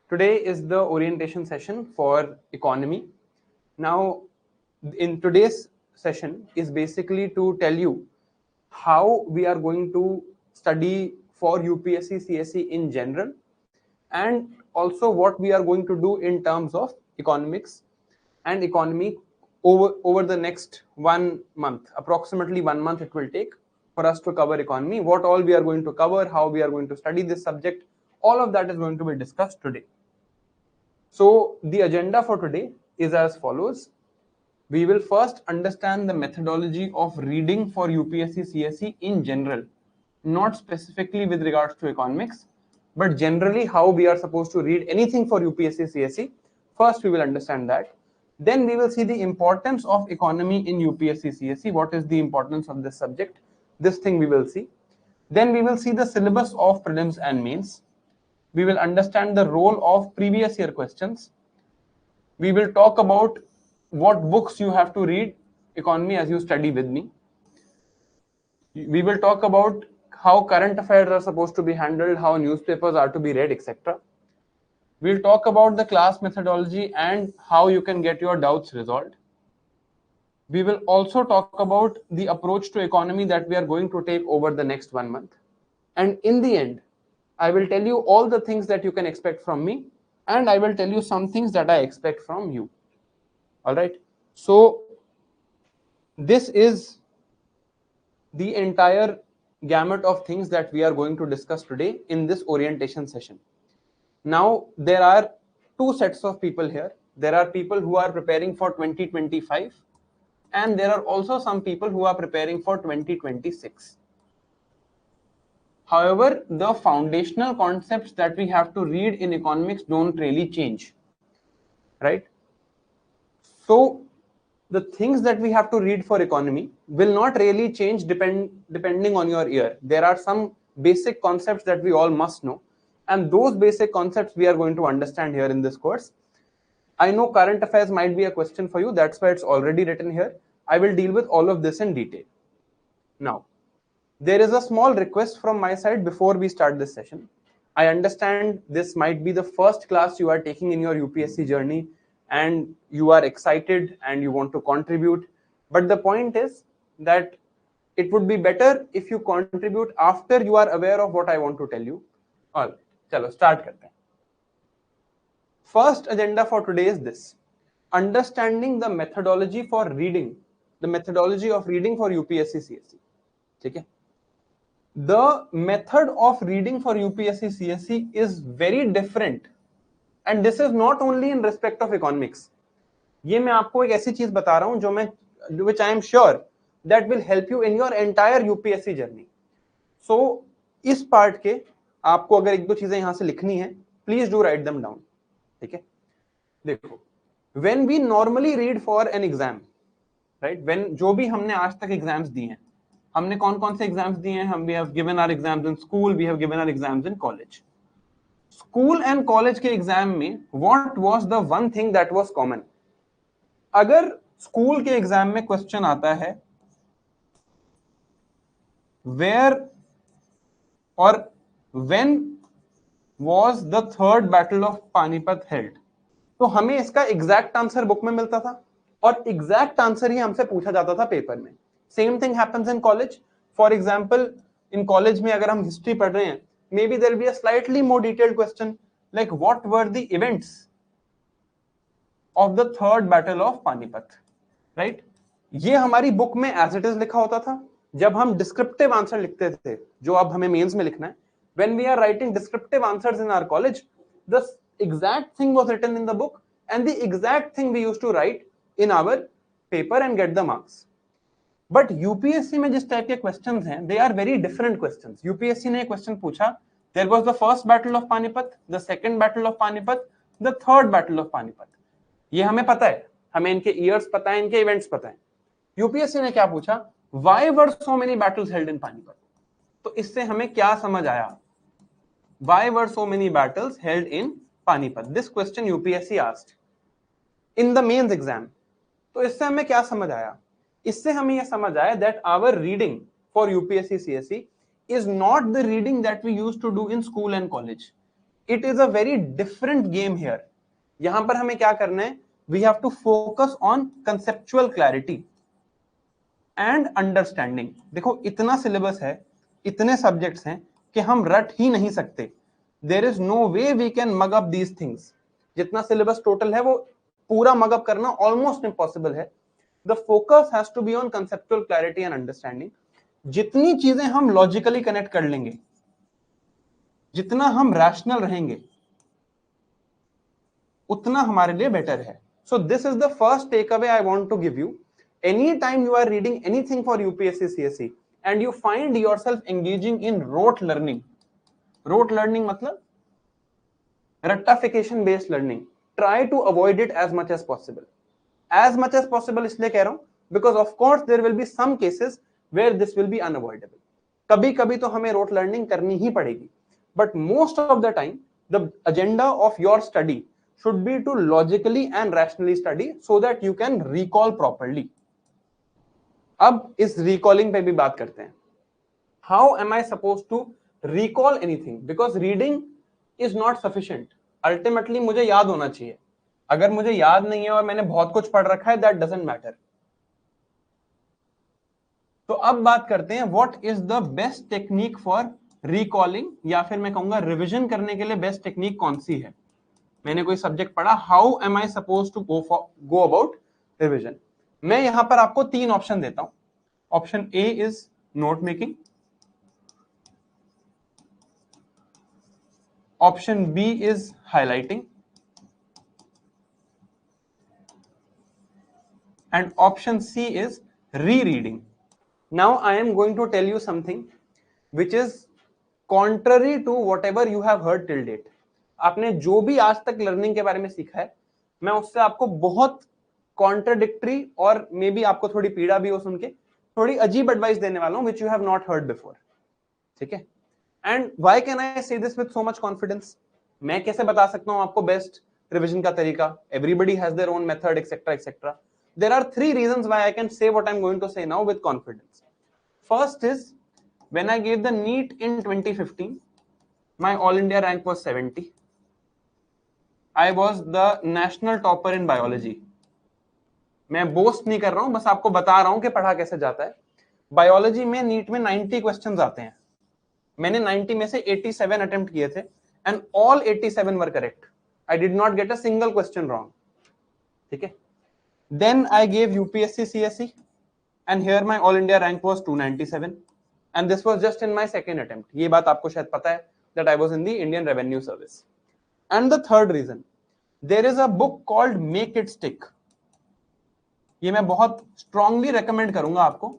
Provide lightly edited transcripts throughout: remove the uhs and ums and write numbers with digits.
Today is the orientation session for economy. Now, in today's session is basically to tell you how we are going to study for UPSC CSE in general, and also what we are going to do in terms of economics and economy over the next 1 month. Approximately 1 month it will take for us to cover economy. What all we are going to cover, how we are going to study this subject, all of that is going to be discussed today. So the agenda for today is as follows. We will first understand the methodology of reading for UPSC CSE in general, not specifically with regards to economics, but generally how we are supposed to read anything for UPSC CSE. First we will understand that. Then we will see the importance of economy in UPSC CSE. What is the importance of this subject? This thing we will see. Then we will see the syllabus of prelims and mains. We will understand the role of previous year questions. We will talk about what books you have to read economy as you study with me. We will talk about how current affairs are supposed to be handled, how newspapers are to be read, etc. We'll talk about the class methodology and how you can get your doubts resolved. We will also talk about the approach to economy that we are going to take over the next 1 month. And in the end, I will tell you all the things that you can expect from me, and I will tell you some things that I expect from you. All right. So this is the entire gamut of things that we are going to discuss today in this orientation session. Now, there are two sets of people here. There are people who are preparing for 2025, and there are also some people who are preparing for 2026. However, the foundational concepts that we have to read in economics don't really change, right? So the things that we have to read for economy will not really change depending on your year. There are some basic concepts that we all must know, and those basic concepts we are going to understand here in this course. I know current affairs might be a question for you, that's why it's already written here. I will deal with all of this in detail. Now, there is a small request from my side before we start this session. I understand this might be the first class you are taking in your UPSC journey, and you are excited and you want to contribute. But the point is that it would be better if you contribute after you are aware of what I want to tell you. All right, chalo, start karte hain. First agenda for today is this: understanding the methodology for reading, the methodology of reading for UPSC CSE. Okay? The method of reading for UPSC CSE is very different, and this is not only in respect of economics. ये मैं आपको एक ऐसी चीज बता रहा हूं जो मैं which I am sure that will help you in your entire UPSC journey. So इस पार्ट के आपको अगर एक दो चीजें यहां से लिखनी है, please do write them down. ठीक है, देखो, when we normally read for an exam, right, when जो भी हमने आज तक एग्जाम्स दिए हैं, हमने कौन कौन से एग्जाम्स दिए हैं? हम we have given our exams in school, we have given our exams in college. School and college के एग्जाम में what was the one thing that was common? अगर स्कूल के एग्जाम में क्वेश्चन आता है वेयर और when was the third battle of Panipat held, तो हमें इसका एग्जैक्ट आंसर बुक में मिलता था और एग्जैक्ट आंसर ही हमसे पूछा जाता था पेपर में. Same thing happens in college. For example, in college में अगर हम हिस्ट्री पढ़ रहे हैं, maybe there will be a slightly more detailed question like what were the events of the third battle of Panipat, right? ये हमारी book में as it is लिखा होता था. जब हम descriptive answer लिखते थे, जो अब हमें मेंस में लिखना है, when we are writing descriptive answers in our college, the exact thing was written in the book and the exact thing we used to write in our paper and get the marks. But UPSC में जिस type के questions हैं, they are very different questions. UPSC ने question पूछा, there was the first battle of Panipat, the second battle of Panipat, the third battle of Panipat. ये हमें पता है, हमें इनके ईयर्स पता है, इनके इवेंट्स पता है. यूपीएससी ने क्या पूछा? Why were so many battles held in Panipat. तो इससे हमें क्या समझ आया? Why were so many battles held in Panipat. This question UPSC asked in the mains exam. तो इससे हमें क्या समझ आया? इससे हमें यह समझ आया that our reading for UPSC CSE is not the reading that we used to do in school and college. It is a very different game here. यहां पर हमें क्या करना है, we have to focus on conceptual clarity and understanding. देखो इतना syllabus है, इतने सब्जेक्ट्स हैं कि हम रट ही नहीं सकते। There is no way we can mug up these things. जितना सिलेबस टोटल है वो पूरा मग अप करना ऑलमोस्ट इम्पॉसिबल है। The focus has to be on conceptual clarity and understanding. जितनी चीजें हम लॉजिकली कनेक्ट कर लेंगे, जितना हम रैशनल रहेंगे, उतना हमारे लिए बेटर है। So this is the first takeaway I want to give you. Anytime you are reading anything for UPSC CSE and you find yourself engaging in rote learning मतलब रट्टाफिकेशन based learning, try to avoid it as much as possible. As much as possible इसलिए कह रहा हूं because of course there will be some cases where this will be unavoidable. कभी कभी तो हमें रोट लर्निंग करनी ही पड़ेगी, but most of the time the agenda of your study should be to logically and rationally study so that you can recall properly. अब इस recalling पे भी बात करते हैं। How am I suppose to recall anything, because reading is not sufficient. Ultimately मुझे याद होना चाहिए। अगर मुझे याद नहीं है और मैंने बहुत कुछ पढ़ रखा है, दैट डजंट मैटर। तो अब बात करते हैं what is the best technique for recalling, या फिर मैं कहूंगा रिविजन करने के लिए बेस्ट टेक्निक कौन सी है। मैंने कोई सब्जेक्ट पढ़ा, how am I suppose to go about revision. मैं यहां पर आपको 3 ऑप्शन देता हूं। Option A is note making, option B is highlighting, and option C is rereading. Now I am going to tell you something which is contrary to whatever you have heard till date. आपने जो भी आज तक learning के बारे में सीखा है, मैं उससे आपको बहुत कॉन्ट्राडिक्टरी और मे बी आपको थोड़ी पीड़ा भी हो सुन के, थोड़ी अजीब एडवाइस देने वाला हूं, which you have not heard before. ठीक है? एंड व्हाई कैन आई से this with so much confidence? मैं कैसे बता सकता हूं आपको बेस्ट रिविजन का तरीका? Everybody has their own method etcetera etcetera. There are 3 reasons why I can say what I'm going to say now with confidence. First is, when I gave the NEET in 2015, my all India rank was 70. I was the national topper in biology. मैं boast नहीं कर रहा हूं, बस आपको बता रहा हूं कि पढ़ा कैसे जाता है। बायोलॉजी में नीट में 90 क्वेश्चंस आते हैं। मैंने 90 में से 87 अटेम्प्ट किए थे and all 87 were correct. I did not get a single question wrong. ठीक है? Then I gave UPSC CSE and here my all India rank was 297 and this was just in my second attempt. ये बात आपको शायद पता है that I was in the Indian Revenue Service. And the third reason, there is a book called Make It Stick. ये मैं बहुत strongly recommend करूंगा आपको।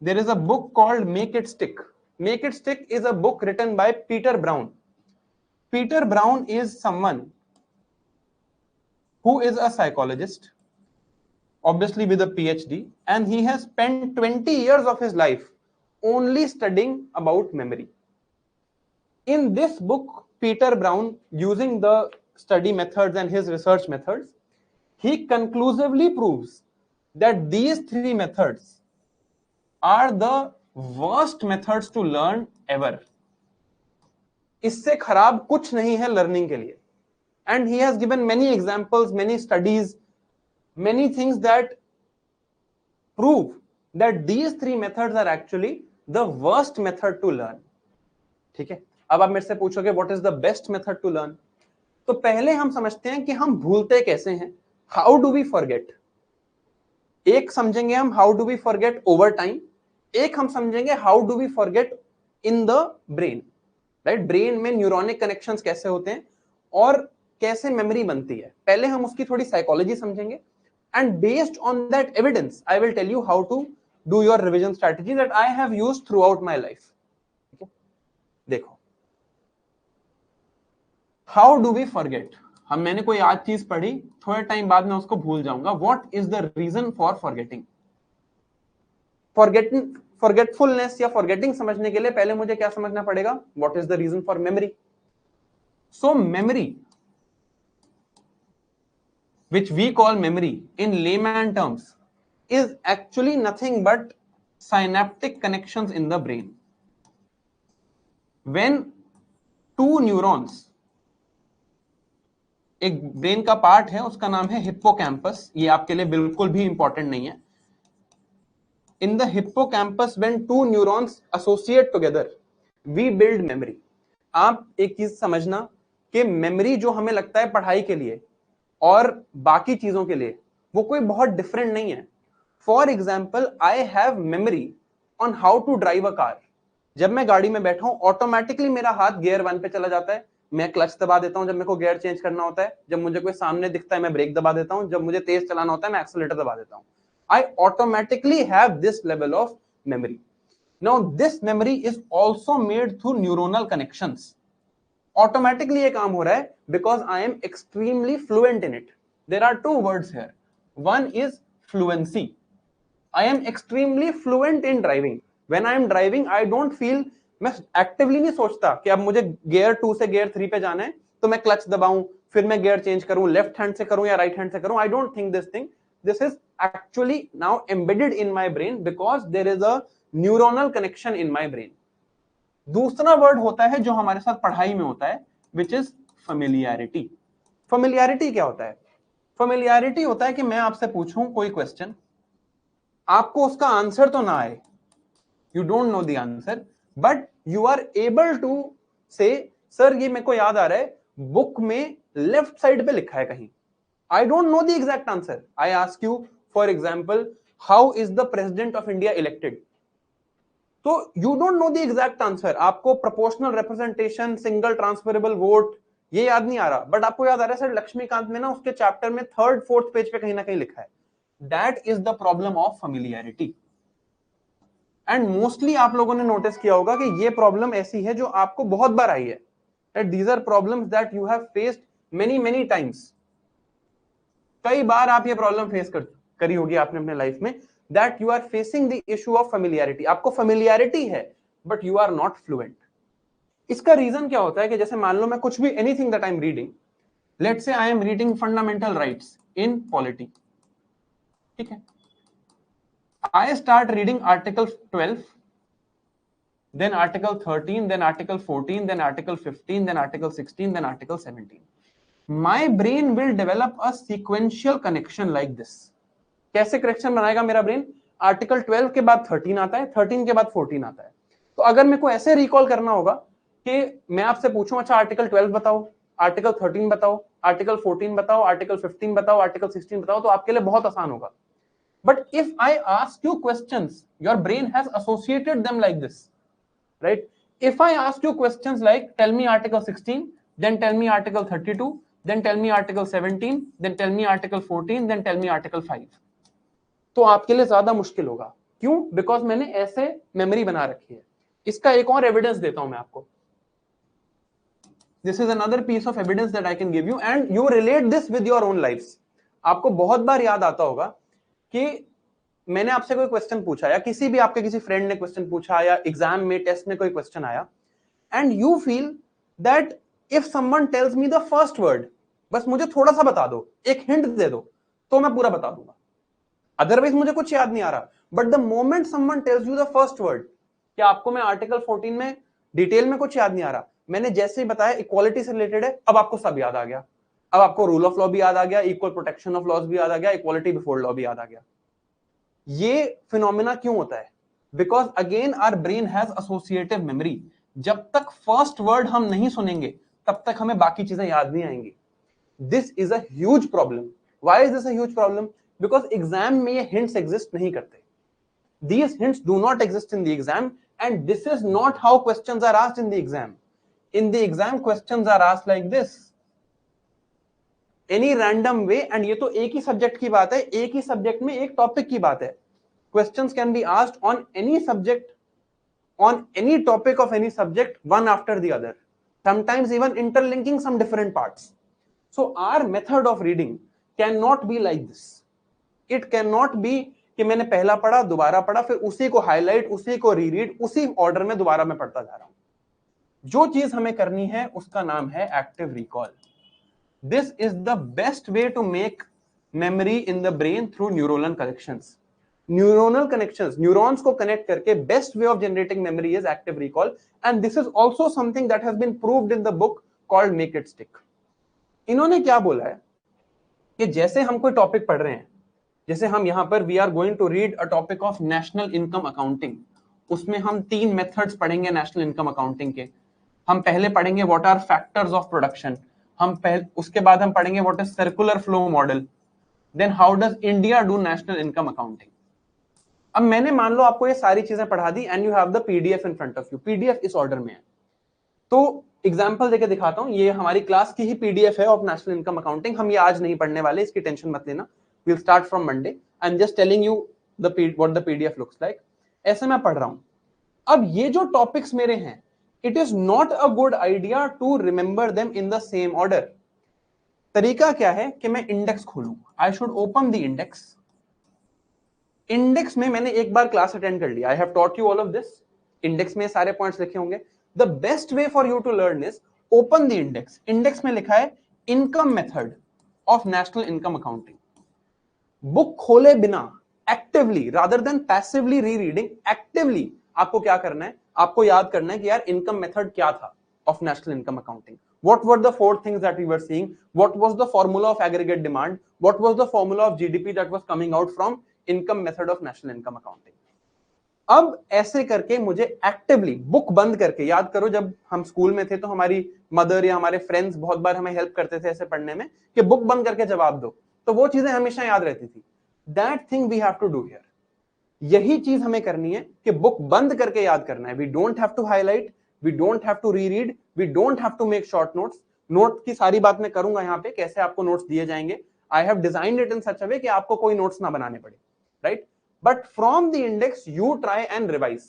There is a book called Make It Stick. Make It Stick is a book written by Peter Brown. Peter Brown is someone who is a psychologist, obviously with a PhD, and he has spent 20 years of his life only studying about memory. In this book, Peter Brown, using the study methods and his research methods, he conclusively proves that these 3 methods are the worst methods to learn ever. इससे खराब कुछ नहीं है learning के लिए। And he has given many examples, many studies, many things that prove that these 3 methods are actually the worst method to learn. ठीक है? अब आप मेरे से पूछोगे what is the best method to learn? तो पहले हम समझते हैं कि हम भूलते कैसे हैं। How do we forget? एक समझेंगे हम how do we forget over time, एक हम समझेंगे how do we forget in the brain. Right? Brain में न्यूरोनिक कनेक्शंस कैसे होते हैं और कैसे मेमोरी बनती है। पहले हम उसकी थोड़ी साइकोलॉजी समझेंगे and based on that evidence I will tell you how to do your revision strategy that I have used throughout my life. ठीक है? देखो, हाउ डू वी फॉरगेट? हम मैंने कोई आज चीज पढ़ी, थोड़े टाइम बाद में उसको भूल जाऊंगा। What is the reason for forgetting? Forgetfulness या फॉरगेटिंग समझने के लिए पहले मुझे क्या समझना पड़ेगा? What is the reason for memory? So memory, which we call memory in layman terms, is actually nothing but synaptic connections in the brain. When 2 neurons, एक ब्रेन का पार्ट है उसका नाम है हिप्पोकैम्पस, ये आपके लिए बिल्कुल भी इंपॉर्टेंट नहीं है। In the hippocampus when 2 neurons associate together we build memory. आप एक चीज समझना कि मेमोरी जो हमें लगता है पढ़ाई के लिए और बाकी चीजों के लिए वो कोई बहुत डिफरेंट नहीं है। For example, I have memory on how to drive a car. जब मैं गाड़ी में बैठा हूं ऑटोमेटिकली मेरा हाथ गियर 1 पे चला जाता है, मैं क्लच दबा देता हूं जब मेरे को गियर चेंज करना होता है, जब मुझे कोई सामने दिखता है मैं ब्रेक दबा देता हूं, जब मुझे तेज चलाना होता है मैं एक्सीलरेटर दबा देता हूं। I automatically have this level of memory. Now this memory is also made through neuronal connections. Automatically ये काम हो रहा है because I am extremely fluent in it. There are 2 words here. One is fluency. I am extremely fluent in driving. When I am driving, I don't feel, मैं actively नहीं सोचता कि अब मुझे गियर 2 से गियर 3 पे जाना है तो मैं क्लच दबाऊं फिर मैं गियर चेंज करूं, लेफ्ट हैंड से करूं या राइट हैंड से करूं। आई don't think this thing, this is actually now embedded in my brain because there is a neuronal connection in my brain. दूसरा वर्ड होता है जो हमारे साथ पढ़ाई में होता है which is familiarity. familiarity क्या होता है? familiarity होता है कि मैं आपसे पूछूं कोई क्वेश्चन, आपको उसका आंसर तो ना आए, you don't know the answer, but you are able to say sir ये मेरे को याद आ रहा है बुक में लेफ्ट साइड पे लिखा है कहीं। I don't know the exact answer. I ask you, for example, how is the president of India elected? So you don't know the exact answer. आपको proportional representation, single transferable vote ये याद नहीं आ रहा, but आपको याद आ रहा है sir Laxmikant में ना उसके चैप्टर में 3rd 4th पेज पे कहीं ना कहीं लिखा है। That is the problem of familiarity. And mostly आप लोगों ने नोटिस किया होगा कि ये प्रॉब्लम ऐसी है जो आपको बहुत बार आई है। That these are problems that you have faced many times. कई बार आप ये प्रॉब्लम फेस करी होगी आपने अपने लाइफ में, that you are facing the issue of familiarity. आपको फेमिलियरिटी है but you are not fluent. इसका रीजन क्या होता है कि जैसे मान लो मैं कुछ भी anything that I am reading, let's say I am reading fundamental rights in polity, ठीक है, I start reading article 12, then article 13, then article 14, then article 15, then article 16, then article 17. My brain will develop a sequential connection like this. कैसे connection बनाएगा मेरा brain? Article 12 के बाद 13 आता है, 13 के बाद 14 आता है। तो अगर मेरे को ऐसे रिकॉल करना होगा कि मैं आपसे पूछूं अच्छा आर्टिकल 12 बताओ, आर्टिकल 13 बताओ, आर्टिकल 14 बताओ, आर्टिकल 15 बताओ, आर्टिकल 16 बताओ, तो आपके लिए बहुत आसान होगा। But if I ask you questions, your brain has associated them like this, right? If I ask you questions like tell me article 16, then tell me article 32, then tell me article 17, then tell me article 14, then tell me article 5, तो आपके लिए ज्यादा मुश्किल होगा। क्यों? Because मैंने ऐसे memory बना रखी है। इसका एक और एविडेंस देता हूं मैं आपको। This is another piece of evidence that I can give you and you relate this with your own life. आपको बहुत बार याद आता होगा कि मैंने आपसे कोई क्वेश्चन पूछा या किसी भी आपके किसी फ्रेंड ने क्वेश्चन पूछा या एग्जाम में टेस्ट में कोई क्वेश्चन आया and you feel that if someone tells me the first word, बस मुझे थोड़ा सा बता दो, एक हिंट दे दो तो मैं पूरा बता दूंगा, अदरवाइज मुझे कुछ याद नहीं आ रहा। But the moment someone tells you the first word, क्या आपको मैं आर्टिकल 14 में डिटेल में कुछ याद नहीं आ रहा, मैंने जैसे ही बताया इक्वालिटी से रिलेटेड है, अब आपको सब याद आ गया। अब आपको रूल ऑफ लॉ भी याद आ गया, इक्वल प्रोटेक्शन ऑफ लॉज भी याद आ गया, इक्वालिटी बिफोर लॉ भी याद आ गया। ये फिनोमिना क्यों होता है? Because again our brain has associative memory. जब तक फर्स्ट वर्ड हम नहीं सुनेंगे तब तक हमें बाकी चीजें याद नहीं आएंगी। This is a huge problem. Why is this a huge problem? Because exam में ये हिंट्स एग्जिस्ट नहीं करते। These hints do not exist in the exam and this is not how questions are asked in the exam. In the exam questions are asked like this, any random way, and ये तो एक ही subject की बात है, एक ही subject में एक topic की बात है। Questions can be asked on any subject, on any topic of any subject, one after the other, sometimes even interlinking some different parts. So our method of reading cannot be like this. It cannot be कि मैंने पहला पढ़ा, दोबारा पढ़ा, फिर उसी को highlight, उसी को रीरीड, उसी ऑर्डर में दोबारा मैं पढ़ता जा रहा हूं। जो चीज हमें करनी है उसका नाम है active recall. This is the best way to make memory in the brain through neuronal connections. Neuronal connections, neurons को कनेक्ट करके best way of generating memory is active recall, and this is also something that has been proved in the book called make it stick. इन्होंने क्या बोला है कि जैसे हम कोई टॉपिक पढ़ रहे हैं, जैसे हम यहां पर we are going to read a topic of national income accounting, उसमें हम 3 मेथड्स पढ़ेंगे नेशनल इनकम अकाउंटिंग के। हम पहले पढ़ेंगे what are factors of production, उसके बाद हम पढ़ेंगे what is circular flow model, then how does India do national income accounting. अब मैंने मान लो आपको ये सारी चीजें पढ़ा दी and you have the PDF in front of you, PDF इस ऑर्डर में है। तो एग्जांपल देके दिखाता हूं, ये हमारी क्लास की ही पीडीएफ है ऑफ नेशनल इनकम अकाउंटिंग, हम ये आज नहीं पढ़ने वाले, इसकी टेंशन मत लेना, we will start from Monday, I am just telling you what the PDF looks like. ऐसे मैं पढ़ रहा हूं। अब ये जो टॉपिक्स मेरे हैं, it is not a good idea to remember them in the same order. तरीका क्या है कि मैं इंडेक्स खोलूं, I should open the index. Index में मैंने एक बार क्लास अटेंड कर लिया, I have taught you all of this, index में सारे पॉइंट्स लिखे होंगे। The best way for you to learn is open the index. Index में लिखा है income method of national income accounting. Book खोले बिना actively rather than passively rereading, actively आपको क्या करना है, आपको याद करना है कि यार इनकम मेथड क्या था of national income accounting, what were the 4 things that we were seeing, what was the formula of aggregate demand, what was the formula of GDP that was coming out from income method of national income accounting। अब ऐसे करके मुझे actively book बंद करके, याद करो जब हम स्कूल में थे तो हमारी मदर या हमारे फ्रेंड्स बहुत बार हमें हेल्प करते थे ऐसे पढ़ने में कि बुक बंद करके जवाब दो, तो वो चीजें हमेशा याद रहती थी। That thing we have to do here, यही चीज हमें करनी है कि बुक बंद करके याद करना है। We don't have to highlight, we don't have to reread, we don't have to make short notes. Note की सारी बात मैं करूंगा यहाँ पे, कैसे आपको नोट्स दिए जाएंगे। I have designed it in such a way कि आपको कोई नोट्स ना बनाने पड़े, right? But from the index you try and revise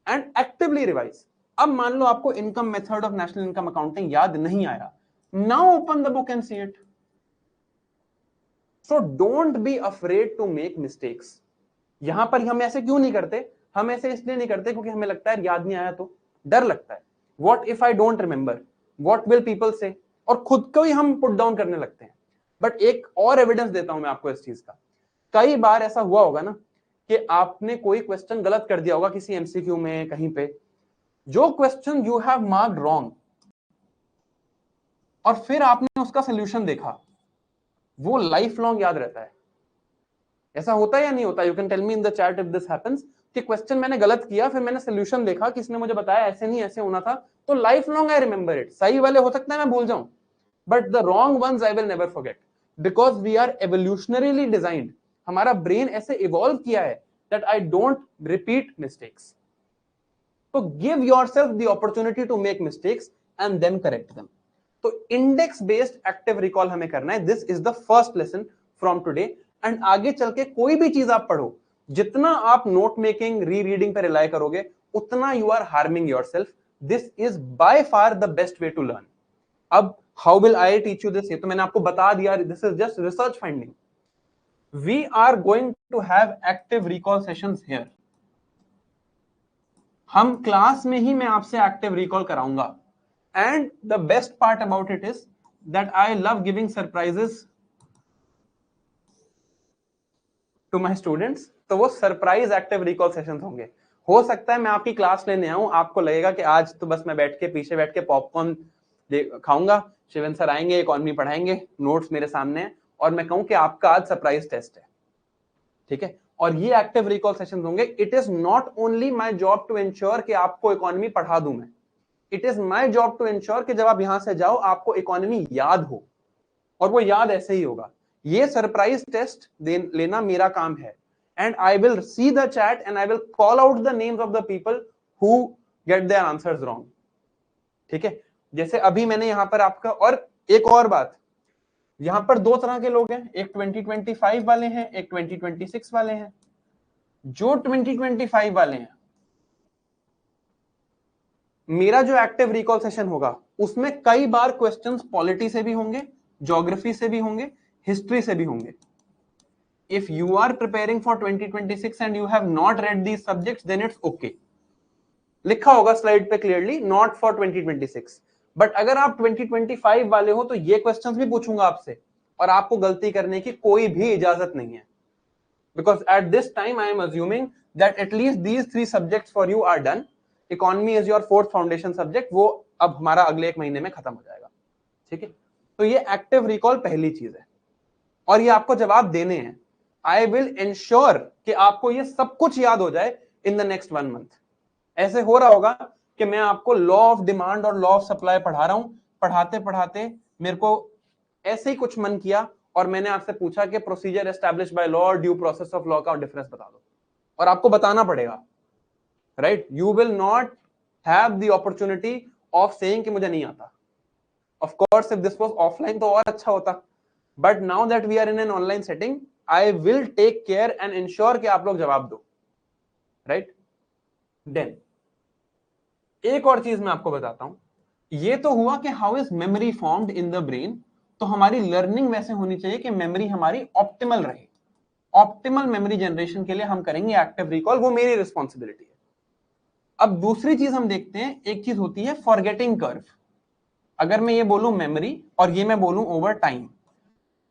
and actively revise. अब मान लो आपको income method of national income accounting याद नहीं आया, now open the book and see it. So don't be afraid to make mistakes. यहां पर हम ऐसे क्यों नहीं करते, हम ऐसे इसलिए नहीं करते क्योंकि हमें लगता है याद नहीं आया तो डर लगता है, what if I don't remember, what will people से, और खुद को ही हम पुट डाउन करने लगते हैं। बट एक और एविडेंस देता हूं मैं आपको इस चीज का। कई बार ऐसा हुआ होगा ना कि आपने कोई क्वेश्चन गलत कर दिया होगा किसी एमसीक्यू में कहीं पे, जो question you have marked wrong और फिर आपने उसका सोल्यूशन देखा, वो लाइफ लॉन्ग याद रहता है। ऐसा होता है या नहीं होता? You can tell me in the chat if this happens कि क्वेश्चन मैंने गलत किया, फिर मैंने सोल्यूशन देखा, किसने मुझे बताया ऐसे नहीं ऐसे होना था, तो lifelong I remember it. सही वाले हो सकता है मैं भूल जाऊं, but the wrong ones I will never forget, because we are evolutionarily designed, हमारा ब्रेन ऐसे इवॉल्व किया है that I don't repeat mistakes. तो give yourself the opportunity to make mistakes and then correct them. तो index based active recall हमें करना है। This is the first lesson from today. And आगे चल के कोई भी चीज आप पढ़ो, जितना आप नोट मेकिंग री रीडिंग पर रिलाई करोगे, उतना you are harming yourself. This is by far the best way to learn. अब how will I teach you this, ये तो मैंने आपको बता दिया, this is just research finding. We are going to have active recall sessions here. हम class में ही मैं आपसे एक्टिव रिकॉल कराऊंगा। And the best part about it is that I love giving surprises to my students. तो वो surprise active recall sessions होंगे। हो सकता है मैं आपकी क्लास लेने आऊं, आपको लगेगा कि आज तो बस मैं बैठ के पीछे बैठ के पॉपकॉर्न खाऊंगा, शिवन सर आएंगे, इकोनॉमी पढ़ाएंगे, नोट्स मेरे सामने है, और मैं कहूं कि आपका आज सरप्राइज टेस्ट है, ठीक है? और ये एक्टिव रिकॉल सेशंस होंगे। It is not only my job to ensure कि आपको इकोनॉमी पढ़ा दूं मैं, it is my job to ensure कि जब आप यहां से जाओ आपको इकोनॉमी याद हो, और वो याद ऐसे ही होगा। ये सरप्राइज टेस्ट लेना मेरा काम है। And I will see the chat and I will call out the names of the people who get their answers wrong, ठीक है? जैसे अभी मैंने यहां पर आपका, और एक और बात, यहां पर 2 तरह के लोग हैं, एक 2025 वाले हैं, एक 2026 वाले हैं। जो 2025 वाले हैं, मेरा जो एक्टिव रिकॉल सेशन होगा उसमें कई बार क्वेश्चंस पॉलिटी से भी होंगे, ज्योग्राफी से भी होंगे, हिस्ट्री से भी होंगे। If you are preparing for 2026 and you have not read these subjects, then it's okay. लिखा होगा स्लाइड पे क्लियरली, नॉट फॉर 2026। बट अगर आप 2025 वाले हो तो ये क्वेश्चंस भी पूछूंगा आपसे, और आपको गलती करने की कोई भी इजाजत नहीं है। because at this time I am assuming that at least these 3 subjects for you are done. Economy is your 4th foundation subject, वो अब हमारा अगले 1 महीने में खत्म हो जाएगा, ठीक है। तो ये एक्टिव रिकॉल पहली चीज है और ये आपको जवाब देने हैं। आई विल इंश्योर कि आपको ये सब कुछ याद हो जाए इन द नेक्स्ट 1 मंथ। ऐसे हो रहा होगा कि मैं आपको लॉ ऑफ डिमांड और लॉ ऑफ सप्लाई पढ़ा रहा हूं, पढ़ाते पढ़ाते मेरे को ऐसे ही कुछ मन किया और मैंने आपसे पूछा कि प्रोसीजर एस्टैब्लिश बाय लॉ और ड्यू प्रोसेस ऑफ लॉ का डिफरेंस बता दो, और आपको बताना पड़ेगा, right. You will not have the opportunity of saying कि मुझे नहीं आता। Of course if this was offline तो और अच्छा होता, but now that we are in an online setting I will take care and ensure कि आप लोग जवाब दो, राइट। देन एक और चीज मैं आपको बताता हूं। ये तो हुआ कि how is memory formed in the brain. तो हमारी लर्निंग वैसे होनी चाहिए कि मेमोरी हमारी ऑप्टिमल रहे। ऑप्टिमल मेमोरी जनरेशन के लिए हम करेंगे एक्टिव रिकॉल, वो मेरी रिस्पॉन्सिबिलिटी है। अब दूसरी चीज हम देखते हैं, एक चीज होती है फॉरगेटिंग कर्व। अगर मैं ये बोलूं मेमोरी और ये मैं बोलूं ओवर टाइम,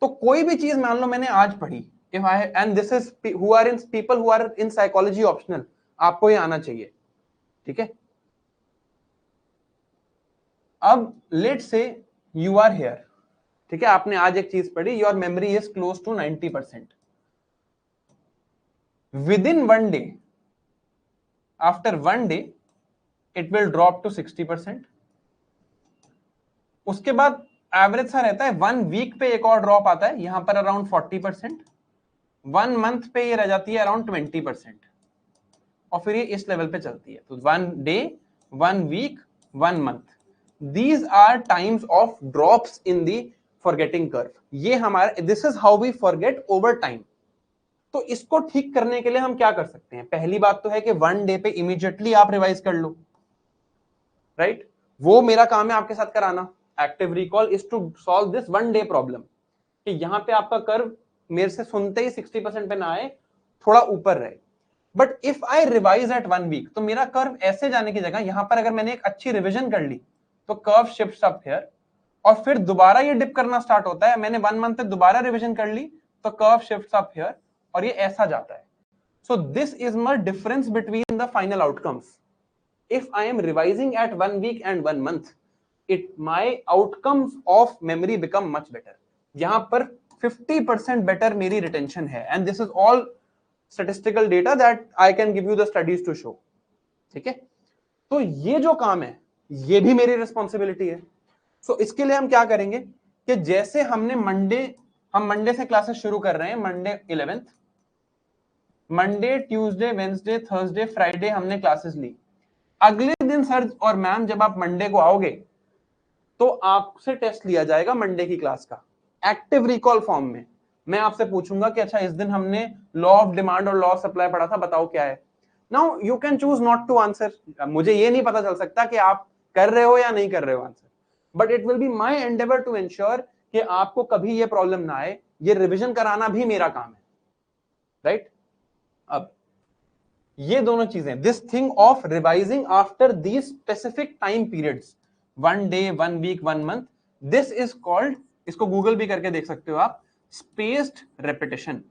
तो कोई भी चीज मान लो मैंने आज पढ़ी, if I and this is who are in people who are in psychology optional, आपको ये आना चाहिए, ठीक है। अब लेट से यू आर हियर, ठीक है, आपने आज एक चीज पढ़ी, your memory is close to 90%। Within 1 day, after 1 day it will drop to 60%। उसके बाद एवरेज सा रहता है 1 वीक पे एक और ड्रॉप आता है, यहां पर अराउंड 40%। 1 मंथ पे ये रह जाती है अराउंड 20%, और फिर ये इस लेवल पे चलती है। तो 1 day, 1 week, 1 month, these are times of drops in the forgetting curve। ये हमारा this is how we forget over time। तो इसको ठीक करने के लिए हम क्या कर सकते हैं? पहली बात तो है कि 1 डे पे इमीडिएटली आप रिवाइज कर लो, राइट। वो मेरा काम है आपके साथ कराना। Active recall is to solve this 1 day problem, कि यहां पे आपका कर्व मेरे से सुनते ही 60% पे ना आए, थोड़ा ऊपर रहे। But if I revise at 1 week, तो मेरा कर्व ऐसे जाने की जगह यहां पर अगर मैंने एक अच्छी रिविजन कर ली तो कर्व शिफ्ट्स अप हियर, और फिर दोबारा ये डिप करना स्टार्ट होता है। मैंने 1 मंथ पे दोबारा रिवीजन कर ली तो कर्व शिफ्ट्स अप हियर, और ये ऐसा जाता है। So this is my difference between the final outcomes. If I am revising at 1 week and 1 month, it my outcomes of memory become much better. यहां पर 50% बेटर मेरी रिटेंशन है, and this is all statistical data that I can give you the studies to show, ठीक है। तो ये जो काम है ये भी मेरी रिस्पॉन्सिबिलिटी है। सो इसके लिए हम क्या करेंगे कि जैसे हम मंडे से क्लासेस शुरू कर रहे हैं, Monday 11th, Monday, Tuesday, Wednesday, Thursday, Friday हमने क्लासेस ली। अगले दिन सर और मैम जब आप मंडे को आओगे तो आपसे टेस्ट लिया जाएगा मंडे की क्लास का एक्टिव रिकॉल फॉर्म में। मैं आपसे पूछूंगा कि अच्छा इस दिन हमने लॉ ऑफ डिमांड और लॉ ऑफ सप्लाई पढ़ा था, बताओ क्या है। Now you can choose not to answer. मुझे ये नहीं पता चल सकता कि आप कर रहे हो या नहीं कर रहे हो answer, but it will be my endeavour to ensure कि आपको कभी ये प्रॉब्लम ना आए। ये रिविजन कराना भी मेरा काम है, राइट। अब ये दोनों चीजें, this thing of revising after these specific time periods, 1 day, 1 week, 1 month, this is called, इसको गूगल भी करके देख सकते हो आप, spaced repetition.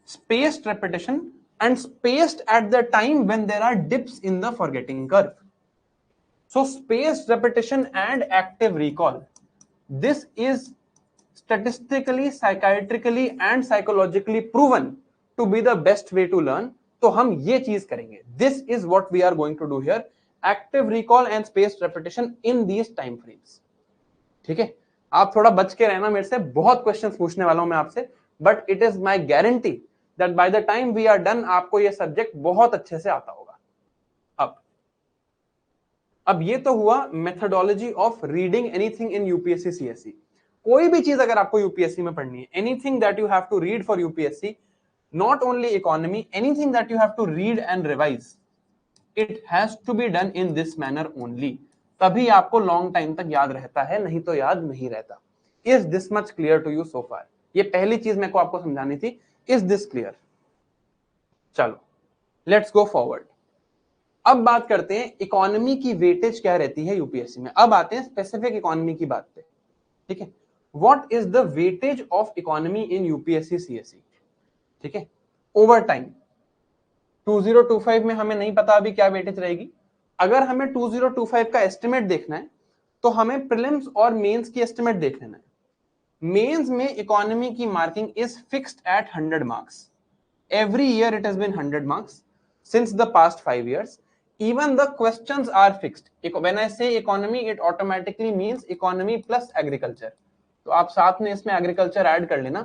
Spaced repetition and spaced at the time when there are dips in the forgetting curve. So spaced repetition and active recall, this is statistically, psychiatrically and psychologically proven to be the best way to learn। तो हम ये चीज करेंगे, this is what we are going to do here, active recall and spaced repetition in these time frames, ठीक है। आप थोड़ा बच के रहना, मेरे से बहुत क्वेश्चंस पूछने वाला हूं मैं आपसे, but it is my guarantee that by the time we are done आपको ये सब्जेक्ट बहुत अच्छे से आता होगा। अब ये तो हुआ methodology of reading anything in UPSC CSC. कोई भी चीज अगर आपको यूपीएससी में पढ़नी है, anything that you have to read for UPSC, not only economy, anything that you have to read and revise, it has to be done in this manner only. तभी आपको लॉन्ग टाइम तक याद रहता है, नहीं तो याद नहीं रहता। Is this much clear to you so far? ये पहली चीज मेरे को आपको समझानी थी। Is this clear? चलो लेट्स गो फॉरवर्ड। अब बात करते हैं इकोनॉमी की वेटेज क्या रहती है यूपीएससी में। अब आते हैं स्पेसिफिक इकोनॉमी की बात पे, ठीक है। What is the weightage of economy in UPSC CSC? ठीक है, ओवर टाइम 2025 में हमें नहीं पता अभी क्या वेटेज रहेगी। अगर हमें 2025 का एस्टिमेट देखना है तो हमें प्रीलिम्स और मेंस की एस्टिमेट देख लेना है। मेंस में इकोनॉमी की marking is fixed at 100 marks. Every year it has been 100 marks since the past 5 years. Even the questions are fixed. When I say economy, it automatically means economy plus agriculture. तो आप साथ में इसमें agriculture add कर लेना.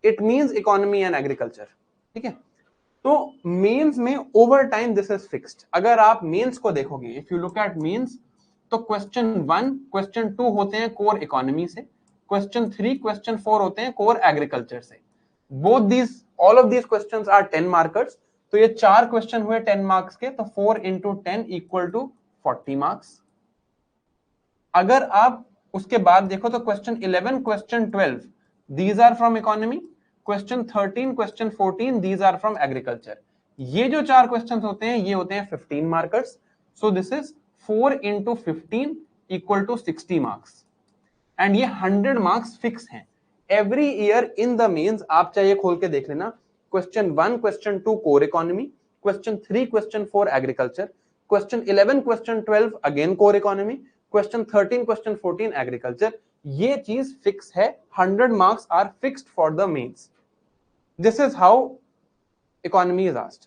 It means economy and agriculture. ठीक है? तो मेंस में over time this is fixed. अगर आप मेंस को देखोगे, if you look at mains, तो क्वेश्चन 1, क्वेश्चन 2 होते हैं कोर इकोनॉमी से, क्वेश्चन 3, क्वेश्चन 4 होते हैं कोर एग्रीकल्चर से। Both these, all of these questions are 10 markers. तो ये 4 क्वेश्चन हुए 10 मार्क्स के, तो 4 into 10 इक्वल टू 40 मार्क्स। अगर आप उसके बाद देखो तो question 11, question 12 these are from economy, question 13, question 14 these are from agriculture. ये जो 4 क्वेश्चंस होते हैं ये होते हैं 15 markers. So this is 4 into 15 equal to 60 marks. And ये 100 मार्क्स फिक्स हैं every year in the mains. आप चाहिए खोल के देख लेना, question 1, question 2 core economy, question 3, question 4 agriculture, question 11, question 12 again core economy, question 13, question 14 agriculture. ये चीज फिक्स है, 100 marks are fixed for the mains. This is how economy is asked.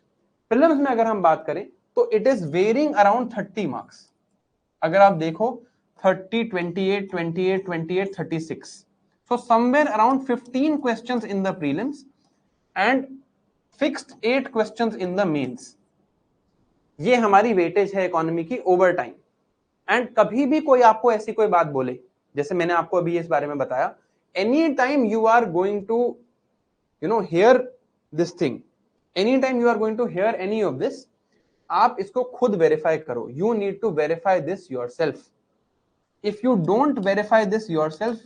Prelims में अगर हम बात करें तो it is varying around 30 marks. अगर आप देखो 30, 28, 28, 28, 36, so somewhere around 15 questions in the prelims and fixed 8 questions in the mains. ये हमारी वेटेज है इकोनॉमी की ओवर टाइम। एंड कभी भी कोई आपको ऐसी कोई बात बोले, जैसे मैंने आपको अभी इस बारे में बताया, any time you are going to hear this thing, any time you are going to hear any of this, आप इसको खुद वेरीफाई करो। You need to verify this yourself. If you don't verify this yourself,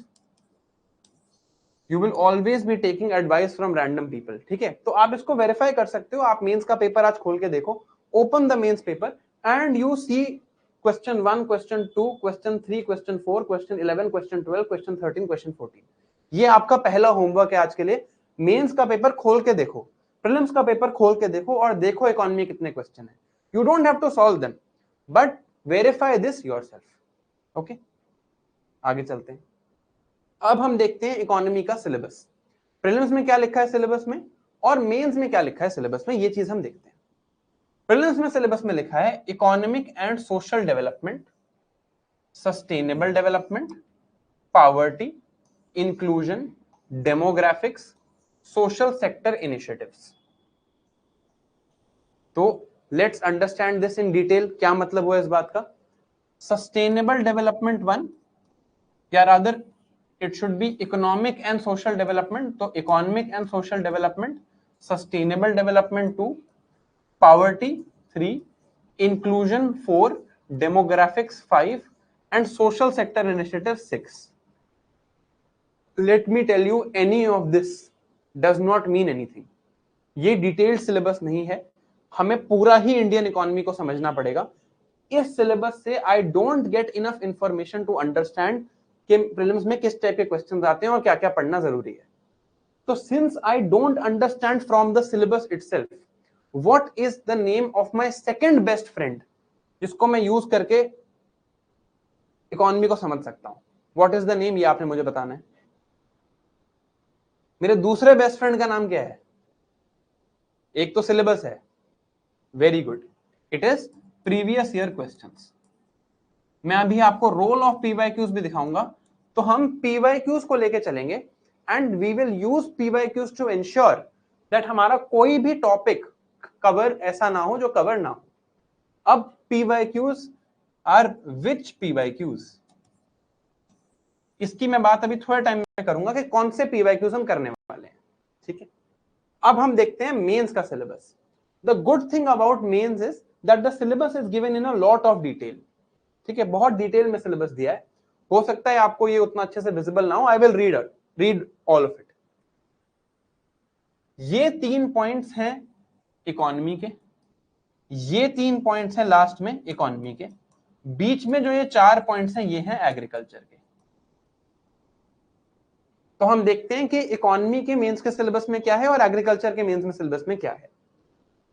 you will always be taking advice from random people. ठीक है, तो आप इसको verify कर सकते हो। आप मेंस का पेपर आज खोल के देखो, open the mains paper and you see question 1, question 2, question 3, question 4, question 11, question 12, question 13, question 14। ये आपका पहला होमवर्क है आज के लिए। मेंस का पेपर खोल के देखो, प्रीलिम्स का पेपर खोल के देखो और देखो इकोनॉमी कितने क्वेश्चन है। You don't have to solve them, but verify this yourself. Okay, आगे चलते हैं। अब हम देखते हैं इकोनॉमी का सिलेबस। प्रीलिम्स में क्या लिखा है सिलेबस में और मेंस में क्या लिखा है सिलेबस में, ये चीज हम देखते हैं। प्रीलिम्स में सिलेबस में लिखा है economic and social development, sustainable development, poverty, inclusion, demographics, social sector initiatives. तो let's understand this in detail. क्या मतलब हुआ इस बात का? सस्टेनेबल डेवलपमेंट 1, या rather it should be economic and social development, तो economic and social development, sustainable development 2, poverty 3, inclusion 4, demographics 5 and social sector initiative 6. Let me tell you, any of this does not mean anything. ये detailed syllabus नहीं है, हमें पूरा ही Indian economy को समझना पड़ेगा। इस सिलेबस से I don't get enough information to understand कि प्रीलिम्स में किस टाइप के क्वेश्चंस आते हैं और क्या क्या पढ़ना जरूरी है। तो since I don't understand from the syllabus itself what is the name of my second best friend, जिसको मैं यूज करके इकोनॉमी को समझ सकता हूं, व्हाट इज द नेम, ये आपने मुझे बताना है। मेरे दूसरे बेस्ट फ्रेंड का नाम क्या है? एक तो सिलेबस है, very good, it is previous year questions. मैं अभी आपको रोल ऑफ पीवाईक्यूज भी दिखाऊंगा। तो हम पीवाईक्यूज को लेके चलेंगे and we will use PYQs to ensure that हमारा कोई भी टॉपिक कवर ऐसा ना हो जो कवर ना हो। अब पीवाईक्यूज आर विच पीवाईक्यूज, इसकी मैं बात अभी थोड़े टाइम में करूंगा कि कौन से पीवाईक्यूज हम करने वाले हैं। ठीक है, अब हम देखते हैं मेंस का syllabus. The good thing about mains is that the syllabus is given in a lot of detail. ठीक है, बहुत डिटेल में सिलेबस दिया है। हो सकता है आपको ये उतना अच्छे से विजिबल ना हो, I will read all of it. ये 3 पॉइंट्स हैं इकोनॉमी के, ये 3 पॉइंट्स हैं लास्ट में इकोनॉमी के, बीच में जो ये 4 पॉइंट्स हैं ये हैं एग्रीकल्चर के। तो हम देखते हैं कि इकोनॉमी के मेंस के सिलेबस में क्या है और एग्रीकल्चर के मेंस में सिलेबस में क्या है।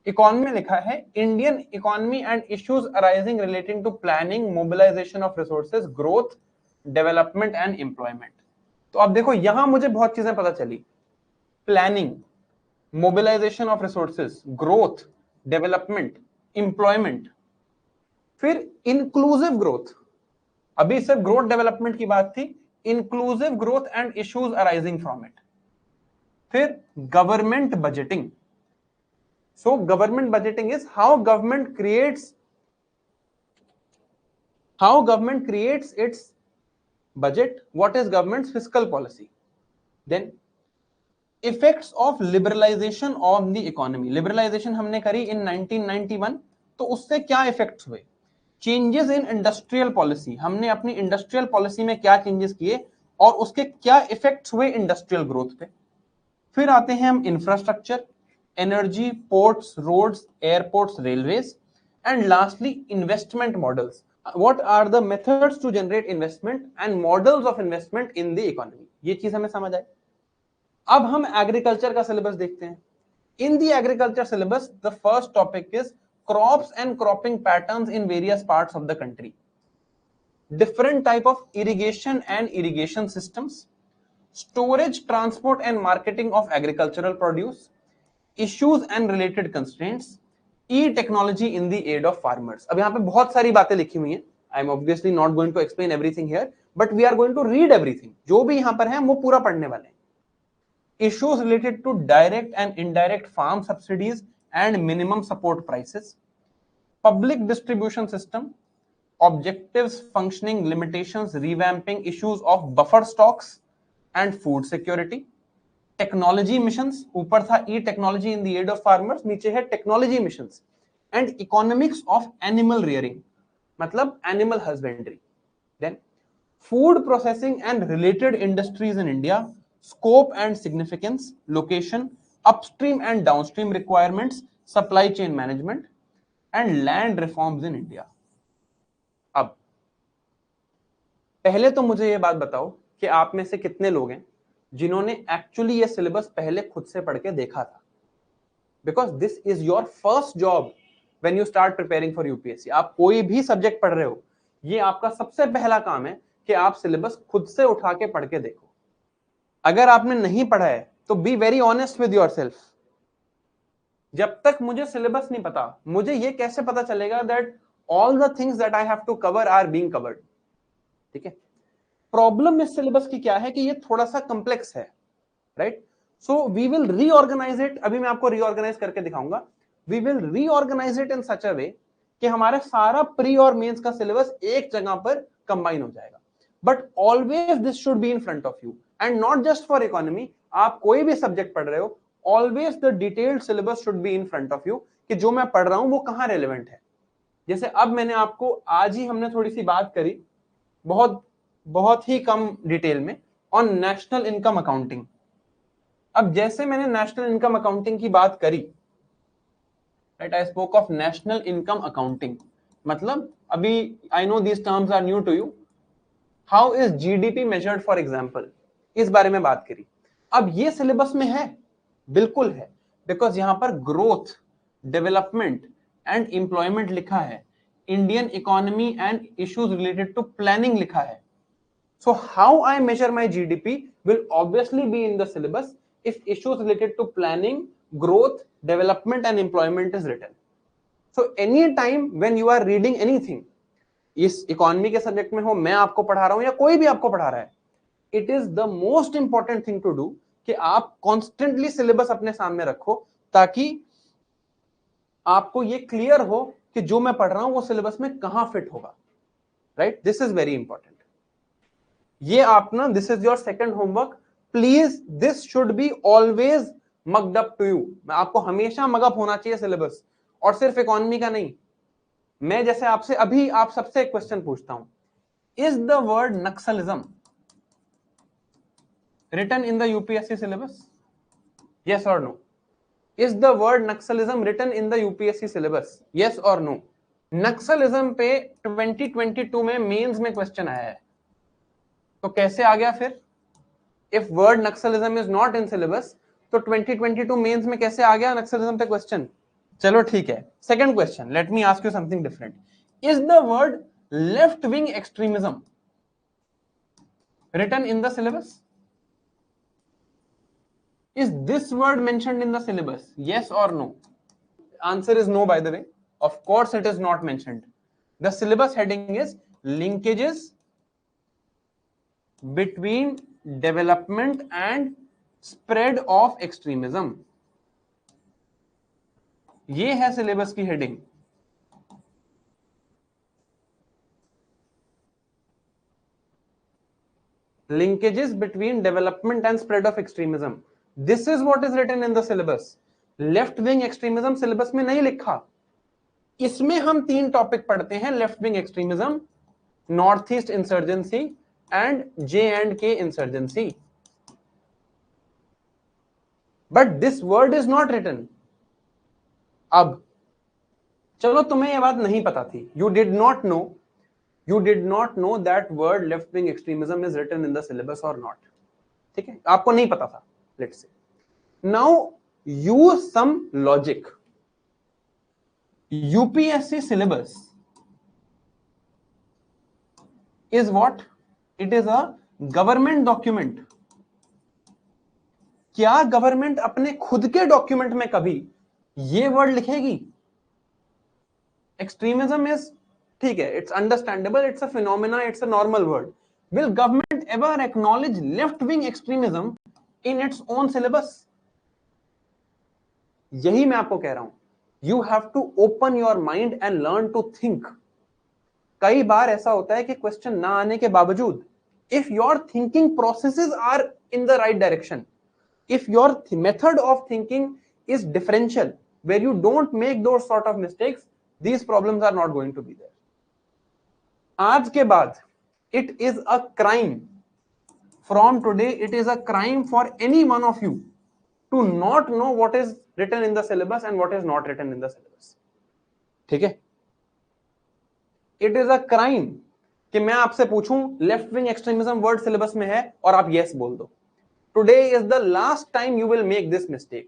इकोनॉमी में लिखा है Indian economy and issues arising relating to planning, mobilisation of resources, growth, development and employment. तो अब देखो यहां मुझे बहुत चीजें पता चली, planning, mobilisation of resources, growth, development, employment, फिर इंक्लूसिव ग्रोथ। अभी सिर्फ ग्रोथ डेवलपमेंट की बात थी, inclusive growth and issues arising from it, फिर government budgeting. So government budgeting is how government creates its budget, what is government's fiscal policy. Then effects of liberalisation of the economy, liberalisation हमने करी इन 1991, तो उससे क्या effects हुए, changes in industrial policy, हमने अपनी industrial policy में क्या चेंजेस किए और उसके क्या इफेक्ट्स हुए इंडस्ट्रियल ग्रोथ पे। फिर आते हैं हम infrastructure, energy, ports, roads, airports, railways, and lastly investment models, what are the methods to generate investment and models of investment in the economy. ये चीज हमें समझ आए। अब हम एग्रीकल्चर का सिलेबस देखते हैं। In the agriculture syllabus the first topic is crops and cropping patterns in various parts of the country, different type of irrigation and irrigation systems, storage, transport and marketing of agricultural produce, issues and related constraints, e technology in the aid of farmers. अब यहाँ पे बहुत सारी बातें लिखी हुई हैं, I am obviously not going to explain everything here, but we are going to read everything. जो भी यहाँ पर है वो पूरा पढ़ने वाले हैं। Issues related to direct and indirect farm subsidies and minimum support prices, public distribution system, objectives, functioning, limitations, revamping, issues of buffer stocks and food security, technology missions, ऊपर था e-technology in the aid of farmers, नीचे है technology missions, and economics of animal rearing, मतलब animal husbandry. Then food processing and related industries in India, scope and significance, location, upstream and downstream requirements, supply chain management, and land reforms in India. अब पहले तो मुझे ये बात बताओ कि आप में से कितने लोग हैं जिन्होंने एक्चुअली ये सिलेबस पहले खुद से पढ़ के देखा था, because this is your first job when you start preparing for UPSC. आप कोई भी सब्जेक्ट पढ़ रहे हो, ये आपका सबसे पहला काम है कि आप सिलेबस खुद से उठा के पढ़ के देखो। अगर आपने नहीं पढ़ा है तो be very honest with yourself. जब तक मुझे सिलेबस नहीं पता, मुझे ये कैसे पता चलेगा that all the things that I have to cover are being covered. ठीक है, प्रॉब्लम इस सिलेबस की क्या है कि ये थोड़ा सा कॉम्प्लेक्स है, right? So we will reorganise it. अभी मैं आपको रीऑर्गेनाइज करके दिखाऊंगा। We will reorganise it in such a way कि हमारा सारा प्री और मेंस का सिलेबस एक जगह पर कंबाइन हो जाएगा। But always this should be in front of you and not just for economy. आप कोई भी सब्जेक्ट पढ़ रहे हो, always the detailed syllabus should be in front of you कि जो मैं पढ़ रहा हूं वो कहां रेलेवेंट है। जैसे अब मैंने आपको आज ही हमने थोड़ी सी बात करी, बहुत ही कम डिटेल में, ऑन नेशनल इनकम अकाउंटिंग। अब जैसे मैंने नेशनल इनकम अकाउंटिंग की बात करी, right, I spoke of national income accounting, मतलब अभी I know these terms are new to you. How is GDP measured for example, इस बारे में बात करी। अब ये सिलेबस में है, बिल्कुल है, बिकॉज यहां पर ग्रोथ, डेवलपमेंट एंड एम्प्लॉयमेंट लिखा है, Indian economy and issues related to planning लिखा है। So how I measure my GDP will obviously be in the syllabus if issues related to planning, growth, development and employment is written. So any time when you are reading anything, इस economy के subject में हो, मैं आपको पढ़ा रहा हूं या कोई भी आपको पढ़ा रहा है, it is the most important thing to do कि आप कॉन्स्टेंटली सिलेबस अपने सामने रखो ताकि आपको ये क्लियर हो कि जो मैं पढ़ रहा हूं वो सिलेबस में कहां फिट होगा, right? This is very important. ये आप ना, this is your second homework, please this should be always mugged up to you. मैं आपको हमेशा मगअप होना चाहिए सिलेबस, और सिर्फ इकोनॉमी का नहीं। मैं जैसे आपसे अभी आप सबसे एक क्वेश्चन पूछता हूं, is the word Naxalism written in the UPSC syllabus? Yes or no? Is the word Naxalism written in the UPSC syllabus? Yes or no? Naxalism पे 2022 में मेंस में क्वेश्चन आया है, तो कैसे आ गया फिर? if word Naxalism is not in syllabus, तो 2022 मेंस में कैसे आ गया नक्सलिज्म पे क्वेश्चन? चलो ठीक है, second question, let me ask you something different. Is the word left wing extremism written in the syllabus? Is this word mentioned in the syllabus? Yes or no? Answer is no, by the way. Of course it is not mentioned. The syllabus heading is linkages between development and spread of extremism. ये है syllabus की heading. Linkages between development and spread of extremism. This is what is written in the syllabus. Left wing extremism syllabus में नहीं लिखा. इसमें हम 3 topic पढ़ते हैं, left wing extremism, North East insurgency and J&K insurgency. But this word is not written. अब चलो तुम्हें यह बात नहीं पता थी, you did not know that word left wing extremism is written in the syllabus or not. ठीक है, आपको नहीं पता था. Let's say now use some logic. UPSC syllabus is what? It is a government document. क्या government अपने खुद के डॉक्यूमेंट में कभी ये वर्ड लिखेगी? एक्सट्रीमिज्म इज, ठीक है, it's understandable, it's a phenomena, it's a normal word. Will government ever acknowledge left wing extremism in its own syllabus? यही मैं आपको कह रहा हूं. You have to open your mind and learn to think. कई बार ऐसा होता है कि क्वेश्चन ना आने के बावजूद, if your thinking processes are in the right direction, if your method of thinking is differential, where you don't make those sort of mistakes, these problems are not going to be there. आज के बाद it is a crime, from today it is a crime for any one of you to not know what is written in the syllabus and what is not written in the syllabus. ठीक है, it is a crime कि मैं आपसे पूछूं left wing extremism word syllabus में है और आप यस बोल दो. Today is the last time you will make this mistake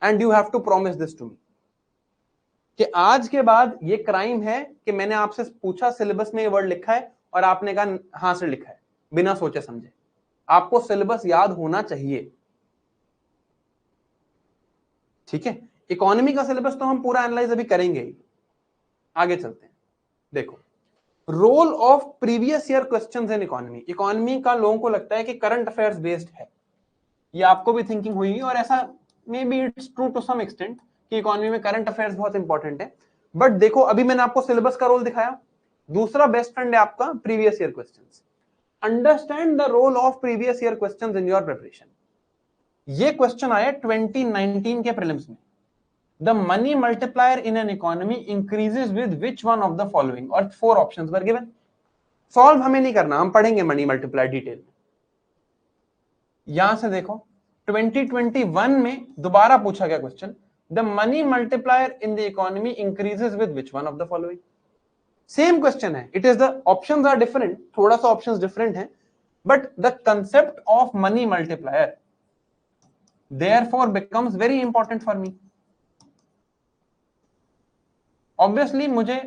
and you have to promise this to me कि आज के बाद ये क्राइम है कि मैंने आपसे पूछा सिलेबस में ये वर्ड लिखा है और आपने कहा हां से लिखा है बिना सोचे समझे. आपको सिलेबस याद होना चाहिए. ठीक है, इकोनॉमी का सिलेबस तो हम पूरा एनालाइज अभी करेंगे ही. आगे चलते हैं. देखो, role of previous year questions in economy. Economy का लोगों को लगता है कि करंट अफेयर्स बेस्ड है. ये आपको भी थिंकिंग हुई और ऐसा maybe it's true to some extent कि इकोनॉमी में करंट अफेयर्स बहुत इंपॉर्टेंट है. बट देखो, अभी मैंने आपको सिलेबस का रोल दिखाया. दूसरा बेस्ट फ्रेंड है आपका previous year questions. Understand the role of previous year questions in your preparation. ये क्वेश्चन आया 2019 के प्रीलिम्स में. The money multiplier in an economy increases with which one of the following, और 4 options were given. Solve हमें नहीं करना, हम पढ़ेंगे मनी मल्टीप्लायर डिटेल में. यहां से देखो, 2021 में दोबारा पूछा गया question, the money multiplier in the economy increases with which one of the following. Same question है, it is the options are different, थोड़ा सा ऑप्शंस डिफरेंट हैं, but the concept of money multiplier therefore becomes very important for me. Obviously मुझे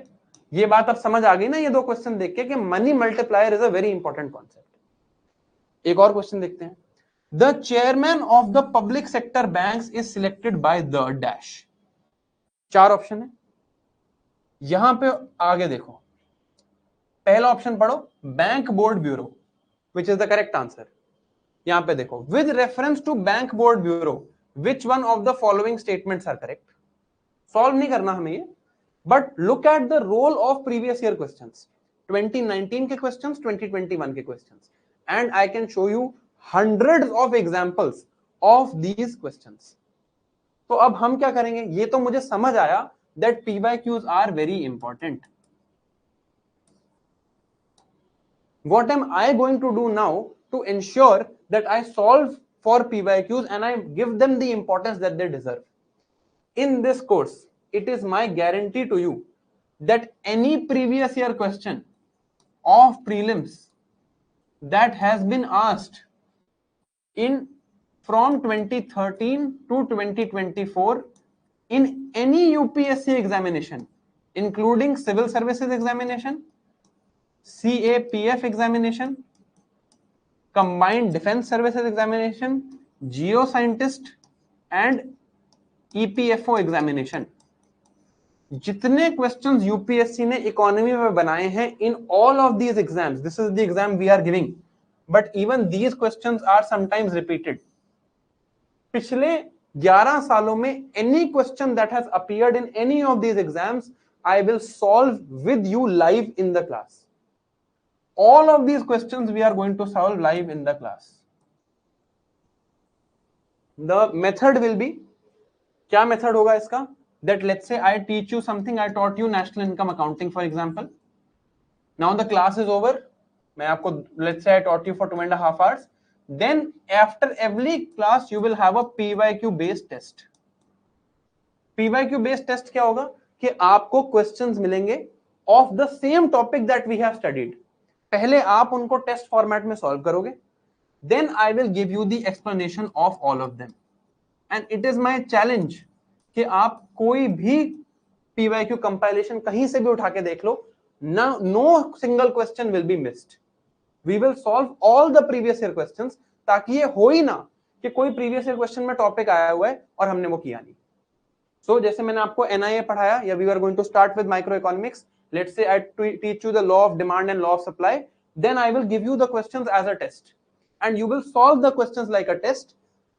ये बात अब समझ आ गई ना ये 2 क्वेश्चन देख के कि money multiplier is a very important concept. एक और क्वेश्चन देखते हैं. The chairman of the public sector banks is selected by the dash. 4 option है. यहां पे आगे देखो, पहला ऑप्शन पढ़ो, bank board bureau, which is the correct answer. यहां पे देखो, with reference to bank board bureau, which one of the following statements are correct? Solve नहीं करना हमें ये, but look at the role of previous year questions, 2019 के questions, 2021 के questions, and I can show you hundreds of examples of these questions. तो अब हम क्या करेंगे, ये तो मुझे समझ आया that PYQs are very important. What am I going to do now to ensure that I solve for PYQs and I give them the importance that they deserve? In this course, it is my guarantee to you that any previous year question of prelims that has been asked in from 2013 to 2024 in any UPSC examination, including civil services examination, CAPF examination, combined defense services examination, geoscientist and EPFO examination. जितने questions UPSC ने economy में बनाए हैं in all of these exams, this is the exam we are giving, but even these questions are sometimes repeated. पिछले 11 सालों में any question that has appeared in any of these exams I will solve with you live in the class. All of these questions we are going to solve live in the class. The method will be, क्या method होगा इसका? That let's say I teach you something, I taught you national income accounting for example. Now the class is over. मैं आपको let's say I taught you for 2.5 hours. Then after every class you will have a PYQ based test. PYQ based test क्या होगा? कि आपको questions मिलेंगे of the same topic that we have studied. पहले आप उनको टेस्ट फॉर्मेट में solve करोगे, then I will give you the explanation of all of them. And it is my challenge कि आप कोई भी पीवाईक्यू कंपाइलेशन कहीं से भी उठा के देख लो, no single question will be missed. We will solve all the previous year questions, ताकि ये हो ही ना कि कोई प्रीवियस ईयर क्वेश्चन में टॉपिक आया हुआ है और हमने वो किया नहीं. सो जैसे मैंने आपको एनआईए पढ़ाया, या we are going to start with micro economics. Let's say I teach you the law of demand and law of supply, then I will give you the questions as a test and you will solve the questions like a test.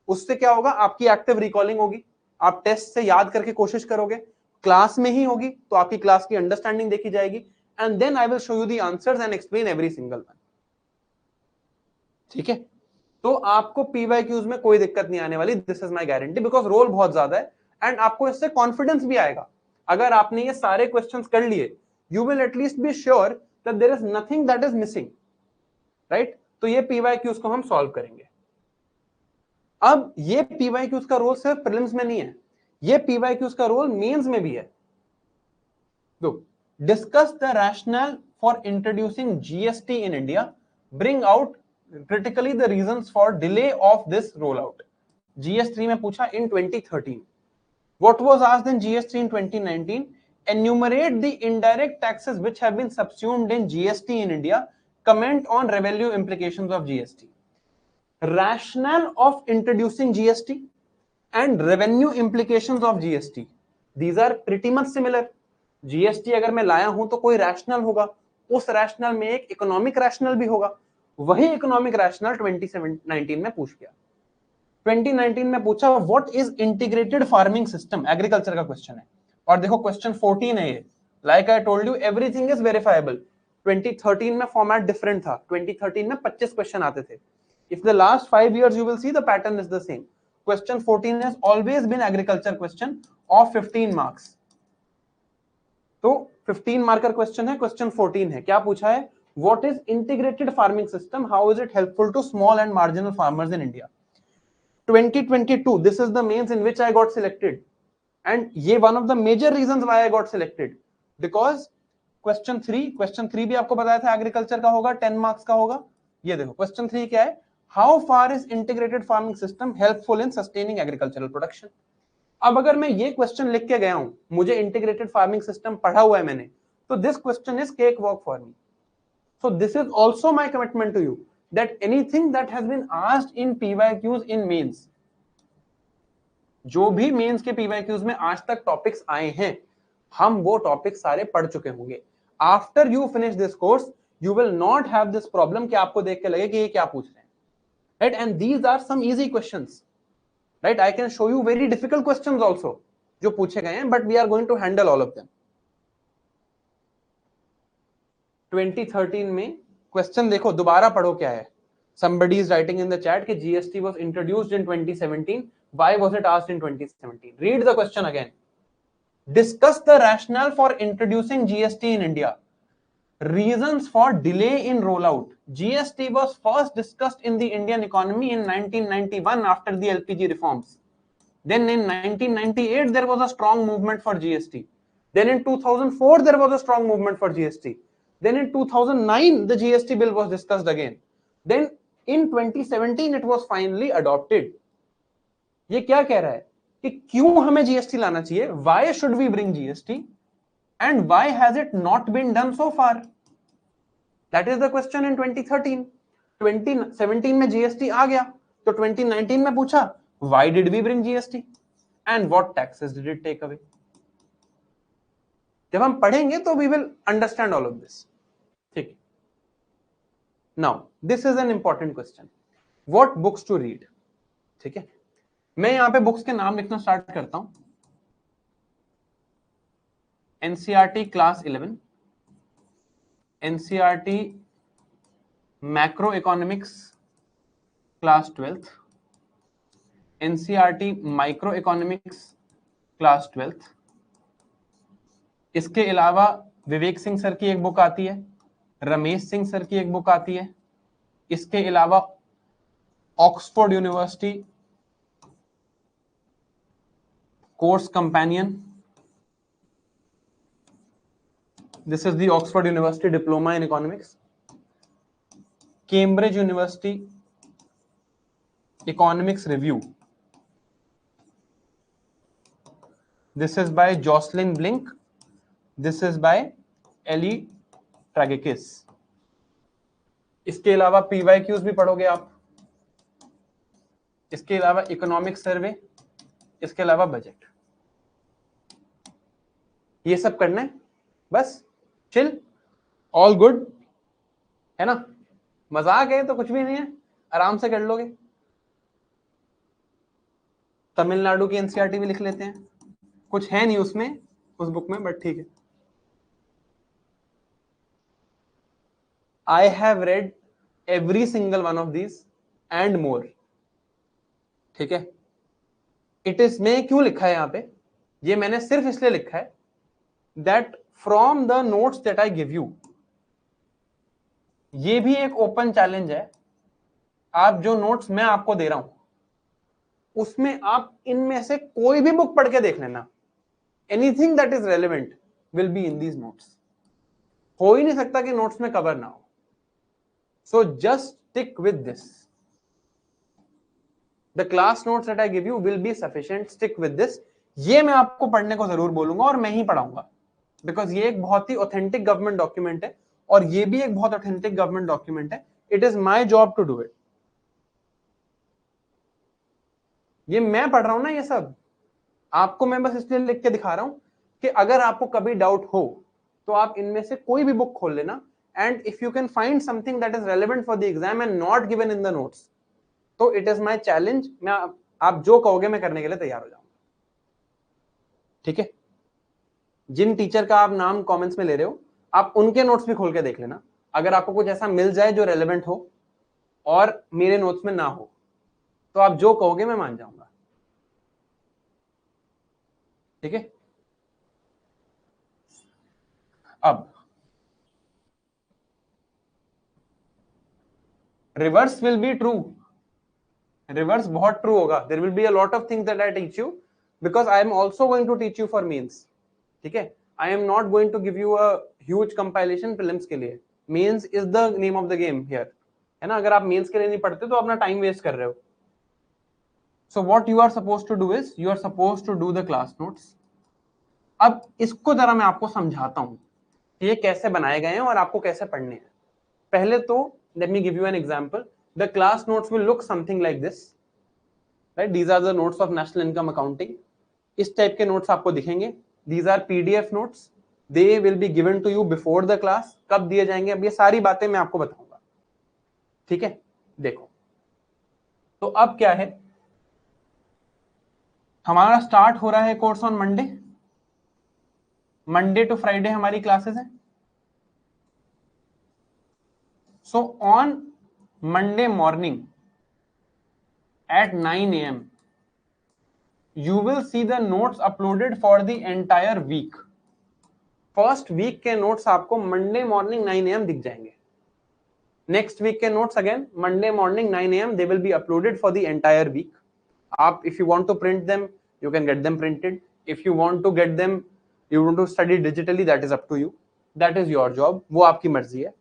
उससे क्या होगा, आपकी active recalling होगी, आप test से याद करके कोशिश करोगे, क्लास में ही होगी तो आपकी क्लास की अंडरस्टैंडिंग देखी जाएगी, and then I will show you the answers and explain every single one. ठीक है, तो आपको पीवाईक्यूज में कोई दिक्कत नहीं आने वाली, this is my guarantee, because role बहुत ज्यादा है एंड आपको इससे कॉन्फिडेंस भी आएगा. अगर आपने ये सारे क्वेश्चंस कर लिए, you will at least be sure that there is nothing that is missing, right? तो ये PYQs को हम सॉल्व करेंगे. अब ये PYQs का रोल सिर्फ प्रीलिम्स में नहीं है, ये PYQs का रोल मेंस में भी है. तो discuss the rational for introducing GST in India, bring out critically the reasons for delay of this roll out. GS3 में पूछा इन 2013. What was asked in GS3 in 2019? Enumerate the indirect taxes which have been subsumed in GST in India. Comment on revenue implications of GST. Rationale of introducing GST and revenue implications of GST. These are pretty much similar. GST अगर मैं लाया हूं तो कोई rational होगा, उस rational में एक इकोनॉमिक रैशनल भी होगा. वही इकोनॉमिक रैशनल 2019 में पूछ गया. 2019 में पूछा what is integrated farming system, agriculture का क्वेश्चन है. और देखो क्वेश्चन 14 है ये. Like I told you everything is verifiable. 2013 में फॉर्मेट डिफरेंट था. 2013 में 25 क्वेश्चन आते थे. If the last 5 years you will see the pattern is the same. Question 14 has always been agriculture question of 15 marks. तो 15 marker question है. Question 14 है, क्या पूछा है, what is integrated farming system, how is it helpful to small and marginal farmers in India. 2022, this is the mains in which I got selected, and ये one of the major reasons why I got selected, because question 3 भी आपको बताया था agriculture का होगा, 10 marks का होगा. ये देखो question 3 क्या है, how far is integrated farming system helpful in sustaining agricultural production. अब अगर मैं ये क्वेश्चन लिख के गया हूं, मुझे इंटीग्रेटेड फार्मिंग सिस्टम पढ़ा हुआ है मैंने, तो this question is cake walk for me. So this is also my commitment to you that anything that has been asked in PYQs in mains, जो भी मेंस के PYQs में आज तक टॉपिक्स आए हैं, हम वो टॉपिक सारे पढ़ चुके होंगे. After you finish this course you will not have this problem कि आपको देख के लगे कि ये क्या पूछ रहे हैं, right. And these are some easy questions, right. I can show you very difficult questions also जो पूछे गए हैं, but we are going to handle all of them. 2013 में क्वेश्चन देखो, दोबारा पढ़ो क्या है. Somebody is writing in the chat कि GST was introduced in 2017. Why was it asked in 2017? Read the question again. Discuss the rationale for introducing GST in India. Reasons for delay in rollout. GST was first discussed in the Indian economy in 1991 after the LPG reforms. Then in 1998 there was a strong movement for GST. Then in 2004 there was a strong movement for GST. Then in 2009 the GST bill was discussed again. Then In 2017 it was finally adopted. ये क्या कह रहा है कि क्यों हमें GST लाना चाहिए? Why should we bring GST? And why has it not been done so far? That is the question in 2013. 2017 में जीएसटी आ गया, तो 2019 में पूछा why did we bring GST and what taxes did it take away? जब हम पढ़ेंगे तो we will understand all of this. ठीक है. Now this is an important question. What books to read? ठीक है, मैं यहां पे बुक्स के नाम लिखना स्टार्ट करता हूं. NCERT class 11, NCERT macro economics class 12th, NCERT micro economics class 12th. इसके अलावा विवेक सिंह सर की एक बुक आती है, रमेश सिंह सर की एक बुक आती है. इसके अलावा Oxford university course companion, this is the Oxford University Diploma in Economics, Cambridge University Economics Review, this is by Jocelyn Blink, this is by Ellie Tragikis. इसके अलावा PYQs भी पढ़ोगे आप, इसके अलावा इकोनॉमिक सर्वे, इसके अलावा बजट. ये सब करना है बस. चिल, ऑल गुड है ना? मजाक है तो कुछ भी नहीं है, आराम से कर लोगे. तमिलनाडु की एनसीईआरटी भी लिख लेते हैं, कुछ है नहीं उसमें उस बुक में, बट ठीक है. I have read every single one of these and more. ठीक है, इट इज, मैं क्यों लिखा है यहां पे, ये मैंने सिर्फ इसलिए लिखा है that from the notes that I give you, ये भी एक ओपन चैलेंज है. आप जो नोट्स मैं आपको दे रहा हूं उसमें आप इनमें से कोई भी बुक पढ़ के देख लेना. Anything that is relevant will be in these notes. हो ही नहीं सकता कि नोट्स में कवर ना हो. So just stick with this. The class notes that I give you will be sufficient. Stick with this. ये मैं आपको पढ़ने को जरूर बोलूंगा और मैं ही पढ़ाऊंगा, बिकॉज ये एक बहुत ही ऑथेंटिक गवर्नमेंट डॉक्यूमेंट है और ये भी एक बहुत ऑथेंटिक गवर्नमेंट डॉक्यूमेंट है. It is my job to do it. ये मैं पढ़ रहा हूं ना, ये सब आपको मैं बस इसलिए लिख के दिखा रहा हूं कि अगर आपको कभी डाउट हो तो आप इनमें से कोई भी बुक खोल लेना, and if you can find something that is relevant for the exam and not given in the notes, तो इट इज माय चैलेंज. मैं आप जो कहोगे मैं करने के लिए तैयार हो जाऊंगा. ठीक है, जिन टीचर का आप नाम कमेंट्स में ले रहे हो आप उनके नोट्स भी खोल के देख लेना. अगर आपको कुछ ऐसा मिल जाए जो रेलेवेंट हो और मेरे नोट्स में ना हो, तो आप जो कहोगे मैं मान जाऊंगा. ठीक है, अब reverse will be true. Reverse बहुत ट्रू होगा. There will be a lot of things that I teach you because I am also going to teach you for mains. ठीक है, I am not going to give you a huge compilation prelims के लिए. Mains is the name of the game here, है ना? अगर आप mains के लिए नहीं पढ़ते तो अपना टाइम वेस्ट कर रहे हो. So what you are supposed to do is you are supposed to do the class notes. अब इसको जरा मैं आपको समझाता हूं कि ये कैसे बनाए गए हैं और आपको कैसे पढ़ने हैं. पहले तो let me give you an example. The class notes will look something like this, right? These are the notes of national income accounting. इस टाइप के नोट्स आपको दिखेंगे. These are PDF notes. They will be given to you before the class. कब दिए जाएंगे, अब ये सारी बातें मैं आपको बताऊंगा. ठीक है, देखो तो अब क्या है, हमारा स्टार्ट हो रहा है course on Monday. Monday to Friday हमारी क्लासेस हैं. So on Monday morning at 9 AM you will see the notes uploaded for the entire week. First week के नोट्स आपको मंडे मॉर्निंग 9 AM दिख जाएंगे. नेक्स्ट वीक के notes again Monday morning 9 AM they will be uploaded for the entire week. आप if you want to print them you can get them printed. If you want to get them, you want to study digitally, that is up to you. That is your job. वो आपकी मर्जी है.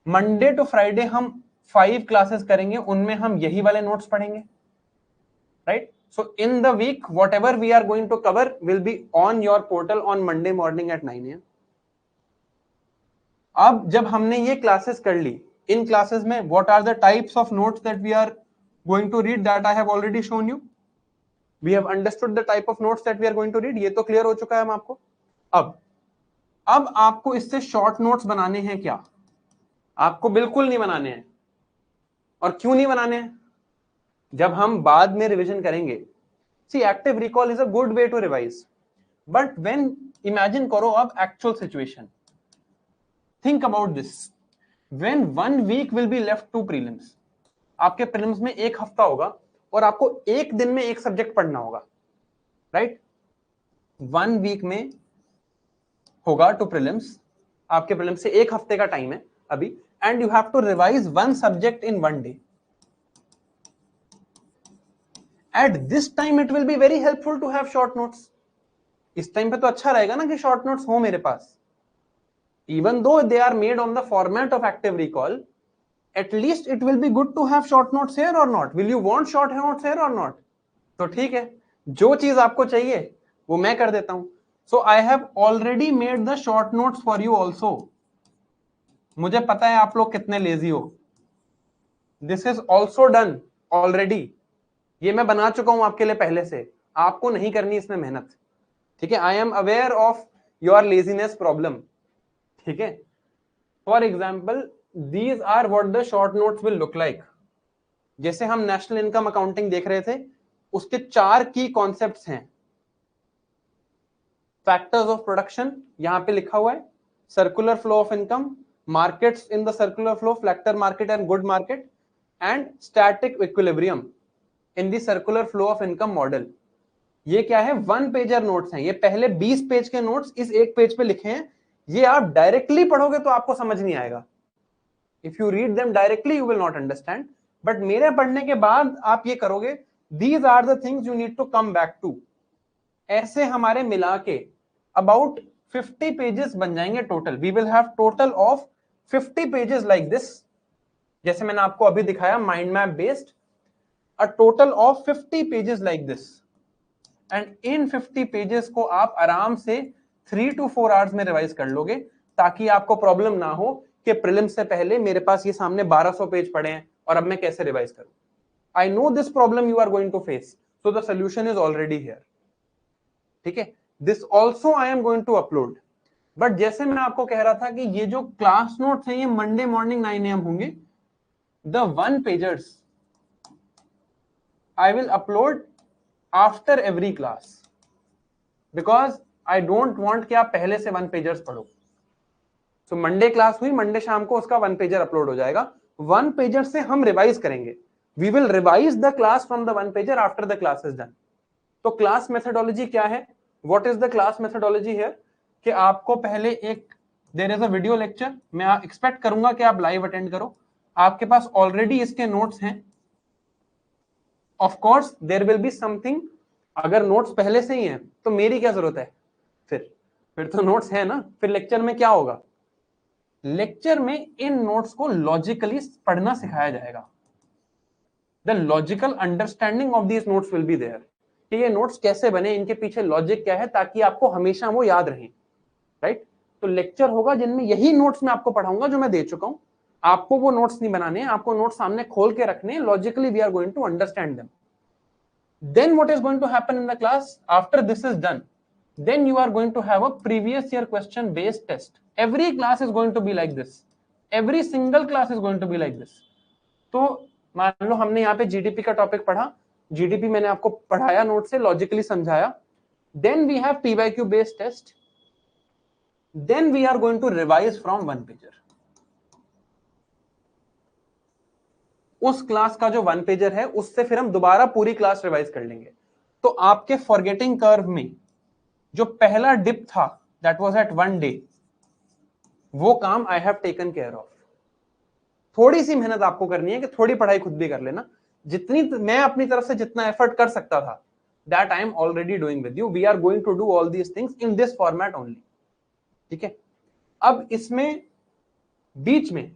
Monday to Friday हम 5 classes करेंगे उनमें हम यही वाले नोट्स पढ़ेंगे, right? So in the week whatever we are going to cover will be on your portal on Monday morning at 9 AM. अब जब हमने ये क्लासेस कर ली, इन क्लासेस में what are the types of notes that we are going to read, that I have already shown you. We have understood the type of notes that we are going to read. ये तो clear हो चुका है हम आपको. अब आपको इससे शॉर्ट नोट्स बनाने हैं क्या? आपको बिल्कुल नहीं बनाने हैं. और क्यों नहीं बनाने हैं? जब हम बाद में रिवीजन करेंगे, see active recall is a good way to revise, but when imagine करो अब actual situation, think about this, when 1 week will be left to prelims. आपके प्रीलिम्स में 1 हफ्ता होगा और आपको एक दिन में एक सब्जेक्ट पढ़ना होगा, राइट? 1 वीक में होगा टू प्रीलिम्स, आपके प्रीलिम्स से 1 हफ्ते का टाइम है अभी, and you have to revise 1 subject in 1 day. At this time it will be very helpful to have short notes. इस टाइम पे तो अच्छा रहेगा ना कि शॉर्ट नोट्स हो मेरे पास. Even though they are made on the format of active recall, at least it will be good to have short notes here or not. Will you want short notes here or not? तो ठीक है, जो चीज आपको चाहिए वो मैं कर देता हूं. So I have already made the short notes for you also. मुझे पता है आप लोग कितने लेजी हो. This is also done already. ये मैं बना चुका हूं आपके लिए पहले से, आपको नहीं करनी इसमें मेहनत, ठीक है? I am aware of your laziness problem, ठीक है? For example these are what the short notes will look like. जैसे हम नेशनल इनकम अकाउंटिंग देख रहे थे, उसके 4 की कॉन्सेप्ट्स हैं. फैक्टर्स ऑफ प्रोडक्शन यहां पे लिखा हुआ है, circular flow of income, markets in the circular flow, factor market and good market, and static equilibrium in the circular flow of income model. ये क्या है? 1 पेजर नोट्स हैं. ये पहले 20 पेज के नोट्स इस एक पेज पे लिखे हैं. ये आप डायरेक्टली पढ़ोगे तो आपको समझ नहीं आएगा. If you read them directly you will not understand, but मेरे पढ़ने के बाद आप ये करोगे, these are the things you need to come back to. ऐसे हमारे मिला के अबाउट 50 पेजेस बन जाएंगे total. We will have total of 50 pages like this, जैसे मैंने आपको अभी दिखाया mind map based. A total of 50 pages like this, and in 50 pages को आप आराम से 3 to 4 hours में रिवाइज कर लोगे, ताकि आपको प्रॉब्लम ना हो कि प्रीलिम से पहले मेरे पास ये सामने 1200 पेज पड़े हैं और अब मैं कैसे रिवाइज करूं. I know this problem you are going to face, so the solution is already here. ठीक है? This also I am going to upload. But जैसे मैं आपको कह रहा था कि ये जो क्लास नोट्स हैं ये मंडे मॉर्निंग 9 AM होंगे. The 1 pagers I will upload after every class because I don't want कि आप पहले से 1 पेजर्स पढ़ो. So मंडे क्लास हुई, मंडे शाम को उसका 1 पेजर अपलोड हो जाएगा. 1 पेजर से हम रिवाइज करेंगे. We will revise the class from the 1 pager after the class is done. तो क्लास मेथोडोलॉजी क्या है? What is the class methodology here? कि आपको पहले एक there is a video lecture, मैं एक्सपेक्ट करूंगा कि आप लाइव अटेंड करो. आपके पास ऑलरेडी इसके नोट्स हैं. Of course there will be something. अगर नोट्स पहले से ही हैं तो मेरी क्या जरूरत है? फिर तो नोट्स है ना. फिर लेक्चर में क्या होगा? लेक्चर में इन नोट्स को लॉजिकली पढ़ना सिखाया जाएगा. The logical understanding of these notes will be there, कि ये नोट्स कैसे बने, इनके पीछे लॉजिक क्या है, ताकि आपको हमेशा वो याद रहे, राइट? तो लेक्चर होगा जिनमें यही नोट्स मैं आपको पढ़ाऊंगा जो मैं दे चुका हूं. आपको वो नोट्स नहीं बनाने, आपको नोट्स सामने खोल के रखने. Logically we are going to understand them. Then what is going to happen in the class after this is done? Then you are going to have a previous year question based test. Every class is going to be like this. Every single class is going to be like this. तो मान लो हमने यहाँ पे GDP का topic पढ़ा. GDP मैंने आपको पढ़ाया, नोट से लॉजिकली समझाया. Then we have PYQ based test. Then we are going to revise from 1 pager. उस क्लास का जो 1 पेजर है उससे फिर हम दोबारा पूरी क्लास रिवाइज कर लेंगे. तो आपके फॉरगेटिंग कर्व में जो पहला डिप था दैट वाज एट 1 डे, वो काम I have taken care of. थोड़ी सी मेहनत आपको करनी है कि थोड़ी पढ़ाई खुद भी कर लेना. जितनी मैं अपनी तरफ से जितना एफर्ट कर सकता था that I am already doing with you. We are going to do all these things in this format only. ठीक है? अब इसमें बीच में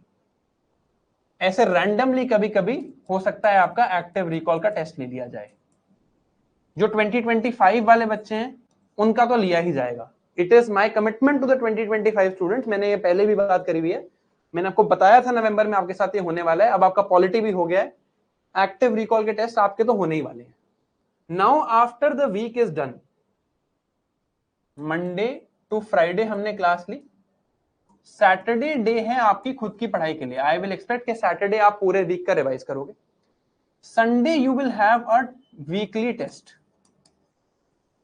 ऐसे रैंडमली कभी कभी हो सकता है आपका एक्टिव रिकॉल का टेस्ट ले लिया जाए। जो 2025 वाले बच्चे हैं उनका तो लिया ही जाएगा। It is my commitment to the 2025 students. मैंने ये पहले भी बात करी हुई है, मैंने आपको बताया था नवंबर में आपके साथ ये होने वाला है। अब आपका पॉलिटी भी हो गया है, एक्टिव रिकॉल के टेस्ट आपके तो होने ही वाले हैं। Now after the week is done, Monday to Friday हमने क्लास ली, सैटरडे डे है आपकी खुद की पढ़ाई के लिए। आई विल एक्सपेक्ट कि सैटरडे आप पूरे वीक का रिवाइज करोगे। Sunday you will have a weekly test,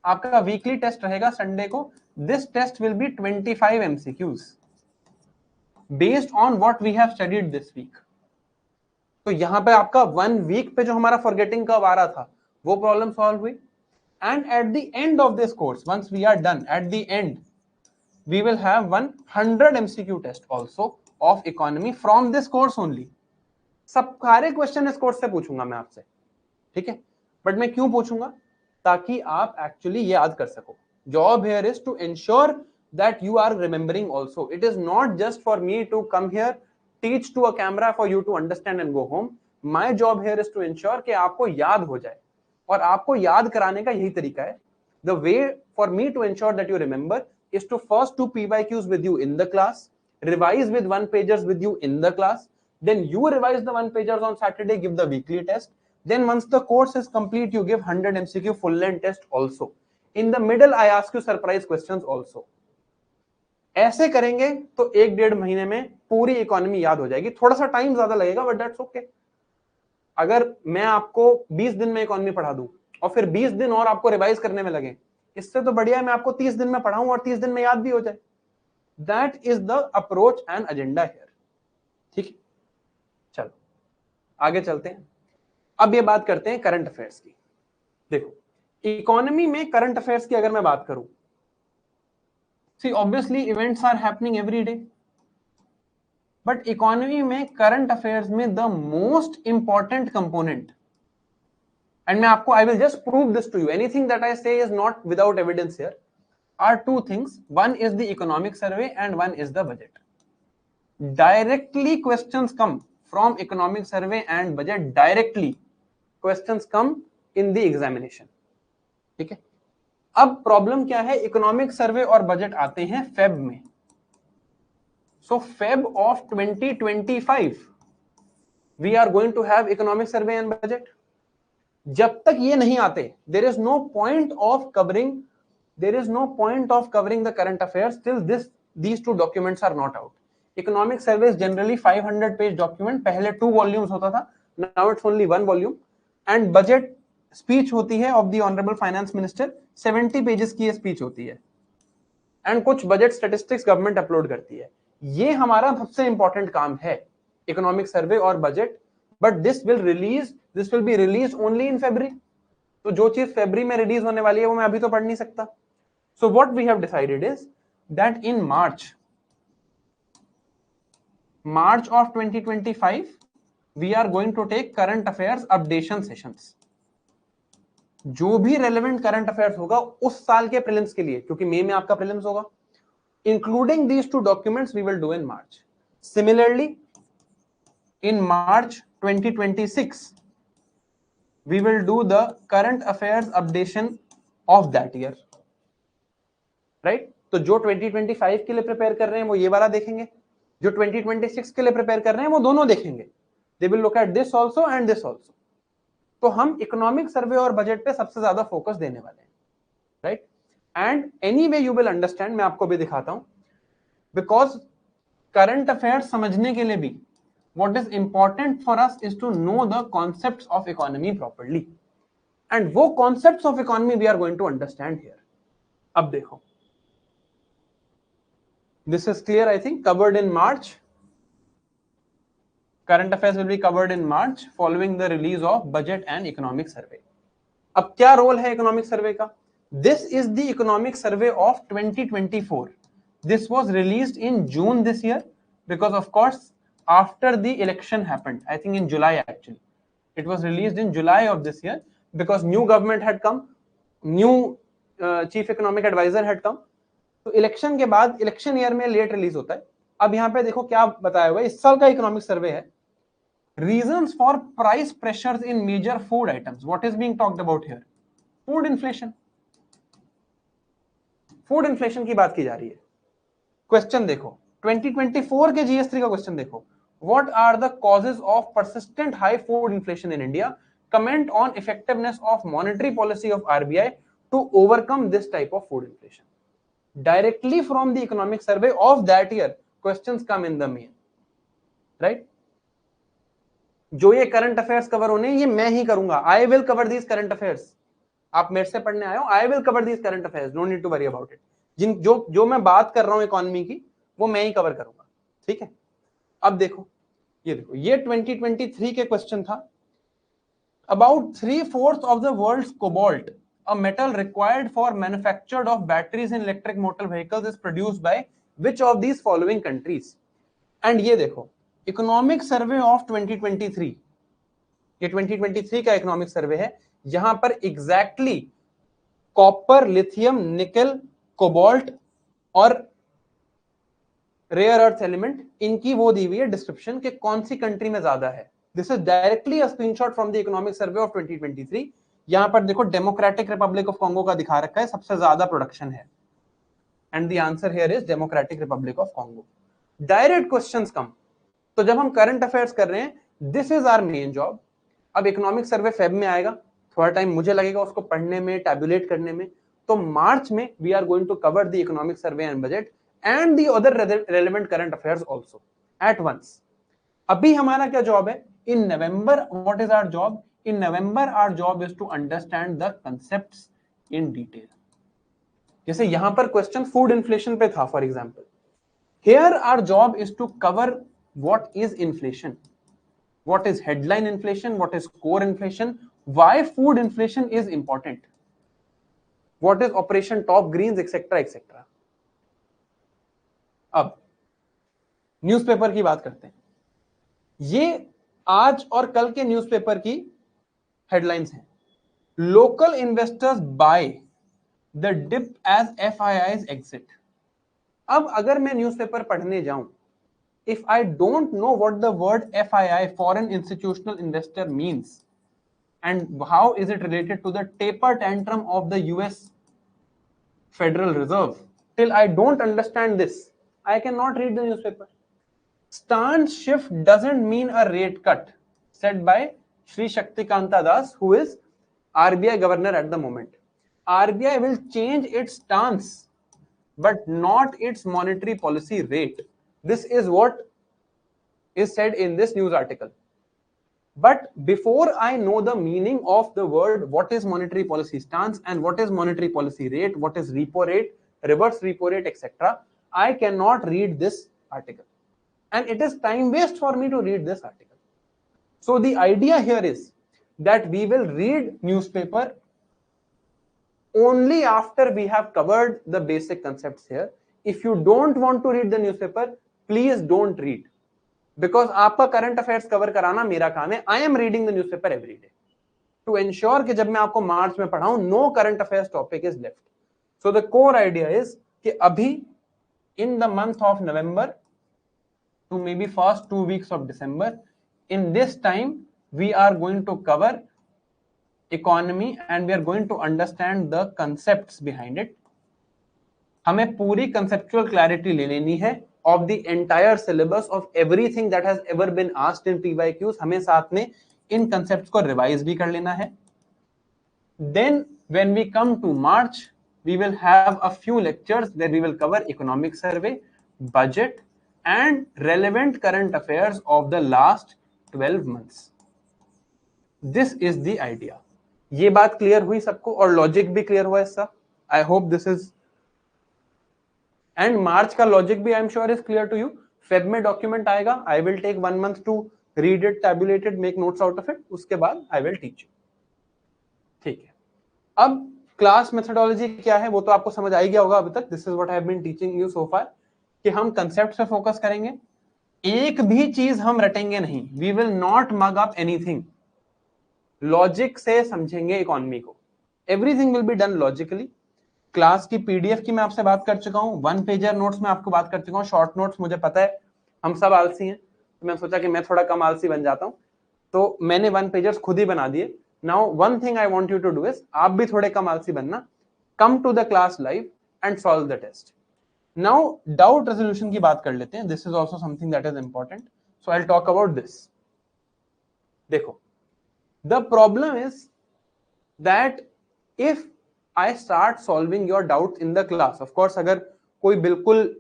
आपका वीकली टेस्ट रहेगा संडे को। This test will be 25 MCQs based on what we have studied this week. तो यहां पे आपका 1 वीक पे जो हमारा फॉरगेटिंग कर्व आ रहा था वो प्रॉब्लम सॉल्व हुई। And at the end of this course, once we are done, at the end we will have 100 MCQ test also of economy from this course only। सब सारे question इस course से पूछूंगा मैं आपसे, ठीक है। बट मैं क्यों पूछूंगा? ताकि आप एक्चुअली याद कर सको। Job here is to ensure that you are remembering also. It is not just for me to come here, teach to a camera for you to understand and go home. My job here is to ensure कि आपको याद हो जाए, और आपको याद कराने का यही तरीका है। The way for me to ensure that you remember is to first do PYQs with you in the class, revise with 1-pagers with you in the class, then you revise the 1-pagers on Saturday, give the weekly test, then once the course is complete you give 100 MCQ full length test also. In the middle I ask you surprise questions also. ऐसे करेंगे तो 1-1.5 महीने में पूरी economy याद हो जाएगी। थोड़ा सा टाइम ज्यादा लगेगा बट दैट्स ओके। अगर मैं आपको 20 दिन में इकोनॉमी पढ़ा दूं और फिर 20 दिन और आपको रिवाइज करने में लगे, इससे तो बढ़िया है मैं आपको 30 दिन में पढ़ाऊं और 30 दिन में याद भी हो जाए। That is the approach and agenda here, ठीक है। चलो आगे चलते हैं। अब ये बात करते हैं करंट अफेयर्स की। देखो इकोनॉमी में करंट अफेयर्स की अगर मैं बात करूं, see obviously events are happening every day, but economy में करंट अफेयर्स में the most important component, and मैं आपको I will just prove this to you, anything that I say is not without evidence here, are two things. One is the economic survey and one is the budget. Directly questions come from economic survey and budget, directly questions come in the examination, ठीक है। अब problem क्या है, economic survey और budget आते हैं Feb में। So Feb of 2025 we are going to have economic survey and budget. जब तक ये नहीं आते, there is no point of covering the current affairs till these two documents are not out. Economic survey is generally 500 page document, पहले 2 volumes होता था, now it's only 1 volume, and budget speech होती है of the honorable finance minister, 70 pages की ये speech होती है, and कुछ budget statistics government upload करती है। ये हमारा सबसे important काम है, economic survey और budget, but this will be released only in February। तो जो चीज February में रिलीज होने वाली है वो मैं अभी तो पढ़ नहीं सकता। So what we have decided is that in March of 2025 we are going to take current affairs updation sessions। जो भी relevant current affairs होगा उस साल के प्रीलिम्स के लिए, क्योंकि मई में आपका प्रीलिम्स होगा, including these two documents we will do in March। Similarly in March 2026 we will do the current affairs updation of that year, right? तो जो 2025 के लिए प्रिपेयर कर रहे हैं वो ये वाला देखेंगे, जो 2026 के लिए प्रिपेयर कर रहे हैं वो दोनों देखेंगे। They will look at this also and this also। तो हम इकोनॉमिक सर्वे और बजट पे सबसे ज्यादा फोकस देने वाले हैं, right? And anyway you will understand, मैं आपको भी दिखाता हूं, बिकॉज करंट अफेयर्स समझने के लिए भी what is important for us is to know the concepts of economy properly, and वो concepts of economy we are going to understand here। अब देखो, this is clear, I think, covered in March। current affairs will be covered in March following the release of budget and economic survey। अब क्या role है economic survey का? This is the economic survey of 2024। This was released in June this year because of course after the election happened, I think in July actually, it was released in July of this year because new government had come, new chief economic advisor had come। तो election के बाद, election year में late release होता है। अब यहाँ पे देखो क्या बताया हुआ है, इस साल का इकोनॉमिक सर्वे है Reasons for price pressures in major food items. What is being talked about here? Food inflation. Food inflation की बात की जा रही है. क्वेश्चन देखो 2024 के GS3 का क्वेश्चन देखो. What are the causes of persistent high food inflation in India? Comment on effectiveness of monetary policy of RBI to overcome this type of food inflation. Directly from the economic survey of that year, questions come in the main. Right? जो ये current affairs cover होने ये मैं ही करूंगा. I will cover these current affairs. आप मेरे से पढ़ने आए हो. I will cover these current affairs. No need to worry about it. जो मैं बात कर रहा हूं इकोनॉमी की वो मैं ही कवर करूंगा. ठीक है. अब देखो ये 2023 के क्वेश्चन था. About 3/4 of the world's cobalt, a metal required for manufacture of batteries in electric motor vehicles, is produced by which of these following countries? And ये देखो इकोनॉमिक सर्वे ऑफ 2023, ये 2023 का इकोनॉमिक सर्वे है. यहां पर exactly copper, lithium, निकल, cobalt और rare earth element इनकी वो दी हुई है डिस्क्रिप्शन के कौन सी कंट्री में ज्यादा है. This is directly a screenshot from the economic survey of 2023. यहां पर देखो डेमोक्रेटिक रिपब्लिक ऑफ कॉन्गो का दिखा रखा है, सबसे ज्यादा प्रोडक्शन है. And the answer here is Democratic Republic of Congo. Direct questions come. तो जब हम करंट अफेयर्स कर रहे हैं, this is our main job. अब इकोनॉमिक सर्वे फेब में आएगा, थोड़ा टाइम मुझे लगेगा उसको पढ़ने में, टैबुलेट करने में. तो मार्च में we are going to cover the economic survey and budget and the other relevant current affairs also at once. अभी हमारा क्या जॉब है? In November, what is our job? In November, our job is to understand the concepts in detail. जैसे यहां पर question food inflation पे था, for example. Here our job is to cover what is inflation, what is headline inflation, what is core inflation, why food inflation is important, what is operation top greens, etc etc. अब newspaper की बात करते हैं. ये आज और कल के न्यूज़पेपर की हेडलाइंस हैं. Local investors buy the dip as FIIs exit. अब अगर मैं न्यूज़पेपर पढ़ने जाऊं, if I don't know what the word FII, foreign institutional investor, means and how is it related to the taper tantrum of the US federal reserve, till I don't understand this, I cannot read the newspaper. Stance shift doesn't mean a rate cut, said by Shri Shaktikanta Das, who is RBI governor at the moment. RBI will change its stance, but not its monetary policy rate. This is what is said in this news article. But before I know the meaning of the word, what is monetary policy stance and what is monetary policy rate, what is repo rate, reverse repo rate, etc., I cannot read this article, and it is time waste for me to read this article. So the idea here is that we will read newspaper only after we have covered the basic concepts here. If you don't want to read the newspaper, please don't read, because आपका current affairs cover कराना मेरा काम है. I am reading the newspaper every day to ensure कि जब मैं आपको मार्च में पढ़ाऊं, no current affairs topic is left. So the core idea is कि अभी in the month of November to maybe first 2 weeks of December, in this time we are going to cover economy and we are going to understand the concepts behind it. हमें पूरी conceptual clarity ले लेनी है of the entire syllabus of everything that has ever been asked in PYQs. हमें साथ में इन concepts को revise भी कर लेना है. Then when we come to March, we will have a few lectures where we will cover economic survey, budget and relevant current affairs of the last 12 months. This is the idea. ये बात clear हुई सबको और logic भी clear हुआ इसका. I hope this is, and मार्च का logic भी I am sure is clear to you. Feb में डॉक्यूमेंट आएगा. I will take 1 month to read it, tabulate it, make notes out of it. उसके बाद I will teach you. ठीक है. अब class methodology क्या है वो तो आपको समझ आ ही गया होगा अभी तक. This is what I have been teaching you so far, कि हम कंसेप्ट पे फोकस करेंगे. एक भी चीज हम रटेंगे नहीं. We will not mug up anything. Logic से समझेंगे इकोनॉमी को. Everything will be done logically. Class की पीडीएफ की मैं आपसे बात कर चुका हूं. 1 पेजर नोट्स में आपको बात कर चुका हूं. शॉर्ट नोट्स मुझे पता है हम सब आलसी हैं, तो मैं सोचा कि मैं थोड़ा कम आलसी बन जाता हूं. तो मैंने 1 पेजर्स खुद ही बना दिए. Now one thing I want you to do is, आप भी थोड़े कम आलसी बनना. Come to the class live and solve the test. Now doubt resolution की बात कर लेते हैं. This is also something that is important. So I will talk about this. देखो, the problem is that if I start solving your doubt in the class, of course अगर कोई बिल्कुल,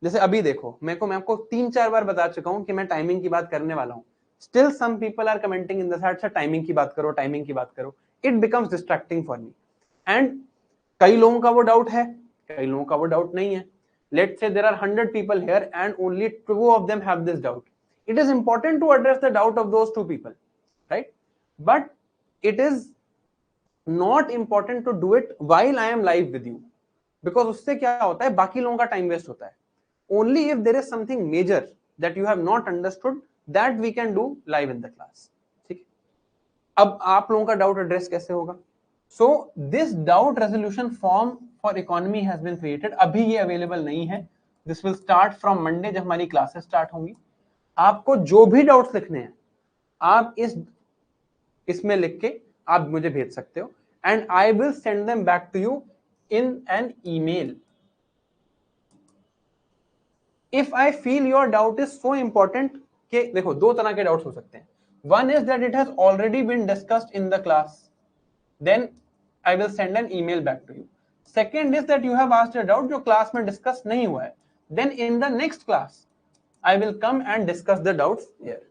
जैसे अभी देखो, मैं आपको 3-4 बार बता चुका हूं कि मैं टाइमिंग की बात करने वाला हूं. Still some people are commenting in the chat, sir timing की बात करो, टाइमिंग की बात करो. It becomes distracting for me. And कई लोगों का वो डाउट है, कई लोगों का वो डाउट नहीं है. Let's say there are 100 people here and only 2 of them have this doubt. It is important to address the doubt of those 2 people, right? But it is not important to do it while I am live with you, because उससे क्या होता है, बाकी लोगों का time waste होता है. Only if there is something major that you have not understood, that we can do live in the class. ठीक है? अब आप लोगों का डाउट एड्रेस कैसे होगा? So this doubt resolution form for economy has been created. अभी ये अवेलेबल नहीं है. This will start from Monday, जब हमारी क्लासेस स्टार्ट होंगी. आपको जो भी डाउट्स लिखने हैं, आप इसमें लिख के आप मुझे भेज सकते हो, and I will send them back to you in an email. If I feel your doubt is so important, कि देखो 2 तरह के डाउट्स हो सकते हैं. One is that it has already been discussed in the class, then I will send an email back to you. Second is that you have asked a doubt जो class में discuss नहीं हुआ है, then in the next class I will come and discuss the doubts here.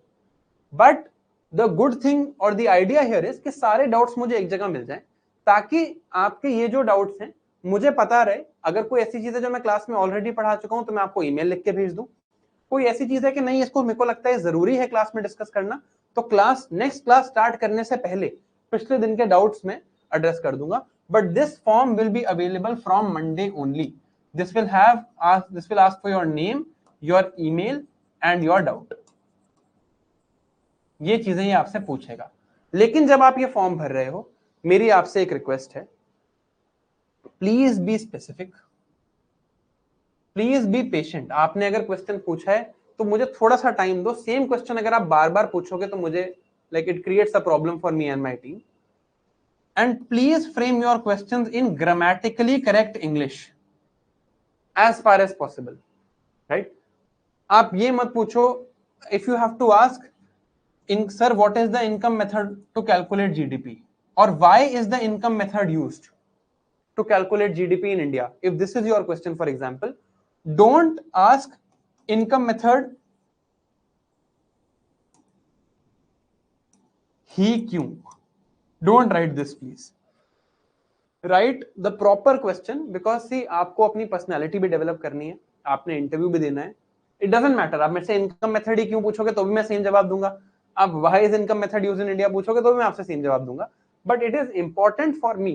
But the good thing or the idea here is कि सारे doubts मुझे एक जगह मिल जाएं, ताकि आपके ये जो डाउट्स हैं मुझे पता रहे. अगर कोई ऐसी चीज है जो मैं क्लास में ऑलरेडी पढ़ा चुका हूं, तो मैं आपको ईमेल लिख के भेज दूं. कोई ऐसी चीज है कि नहीं, इसको मेरे को लगता है जरूरी है क्लास में डिस्कस करना, तो नेक्स्ट क्लास स्टार्ट करने से पहले पिछले दिन के डाउट्स में एड्रेस कर दूंगा. But this form will be available from Monday only. This will ask for your name, your email and your doubt. ये चीजें ये आपसे पूछेगा. लेकिन जब आप ये फॉर्म भर रहे हो, मेरी आपसे एक रिक्वेस्ट है, please be specific, please be patient. आपने अगर क्वेश्चन पूछा है तो मुझे थोड़ा सा टाइम दो. सेम क्वेश्चन अगर आप बार बार पूछोगे तो मुझे it creates a problem for me and my team. And please frame your questions in grammatically correct English as far as possible, right? आप ये मत पूछो, if you have to ask in sir what is the income method to calculate GDP, or why is the income method used to calculate GDP in India. If this is your question, for example, don't ask income method he kyun. Don't write this, please. Write the proper question, because see आपको अपनी personality भी develop करनी है, आपने interview भी देना है. It doesn't matter आप मेरे से इनकम मेथड ही क्यों पूछोगे तो भी मैं सेम जवाब दूंगा. आप why is income method used in India पूछोगे तो भी मैं आपसे सेम जवाब दूंगा. But it is important for me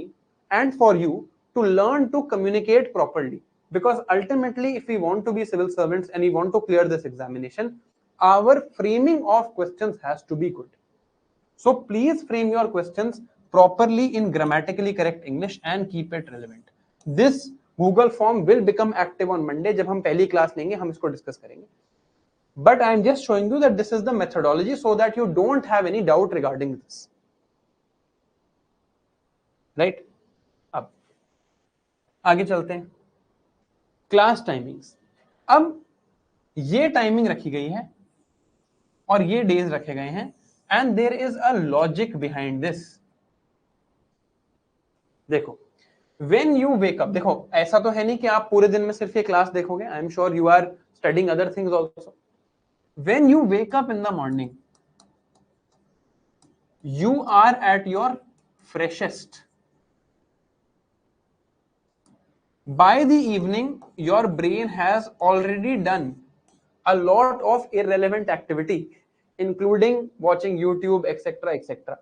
and for you to learn to communicate properly, because ultimately if we want to be civil servants and we want to clear this examination, our framing of questions has to be good. So please frame your questions properly in grammatically correct English and keep it relevant. This Google form will become active on Monday. जब हम पहली class लेंगे हम इसको discuss करेंगे. But I am just showing you that this is the methodology so that you don't have any doubt regarding this. Right? अब आगे चलते हैं. Class timings. अब ये टाइमिंग रखी गई है और ये डेज रखे गए हैं, and there is a logic behind this. देखो, when you wake up, देखो ऐसा तो है नहीं कि आप पूरे दिन में सिर्फ ये क्लास देखोगे. I am sure you are studying other things also. When you wake up in the morning, you are at your freshest. By the evening, your brain has already done a lot of irrelevant activity, including watching YouTube, etc., etc.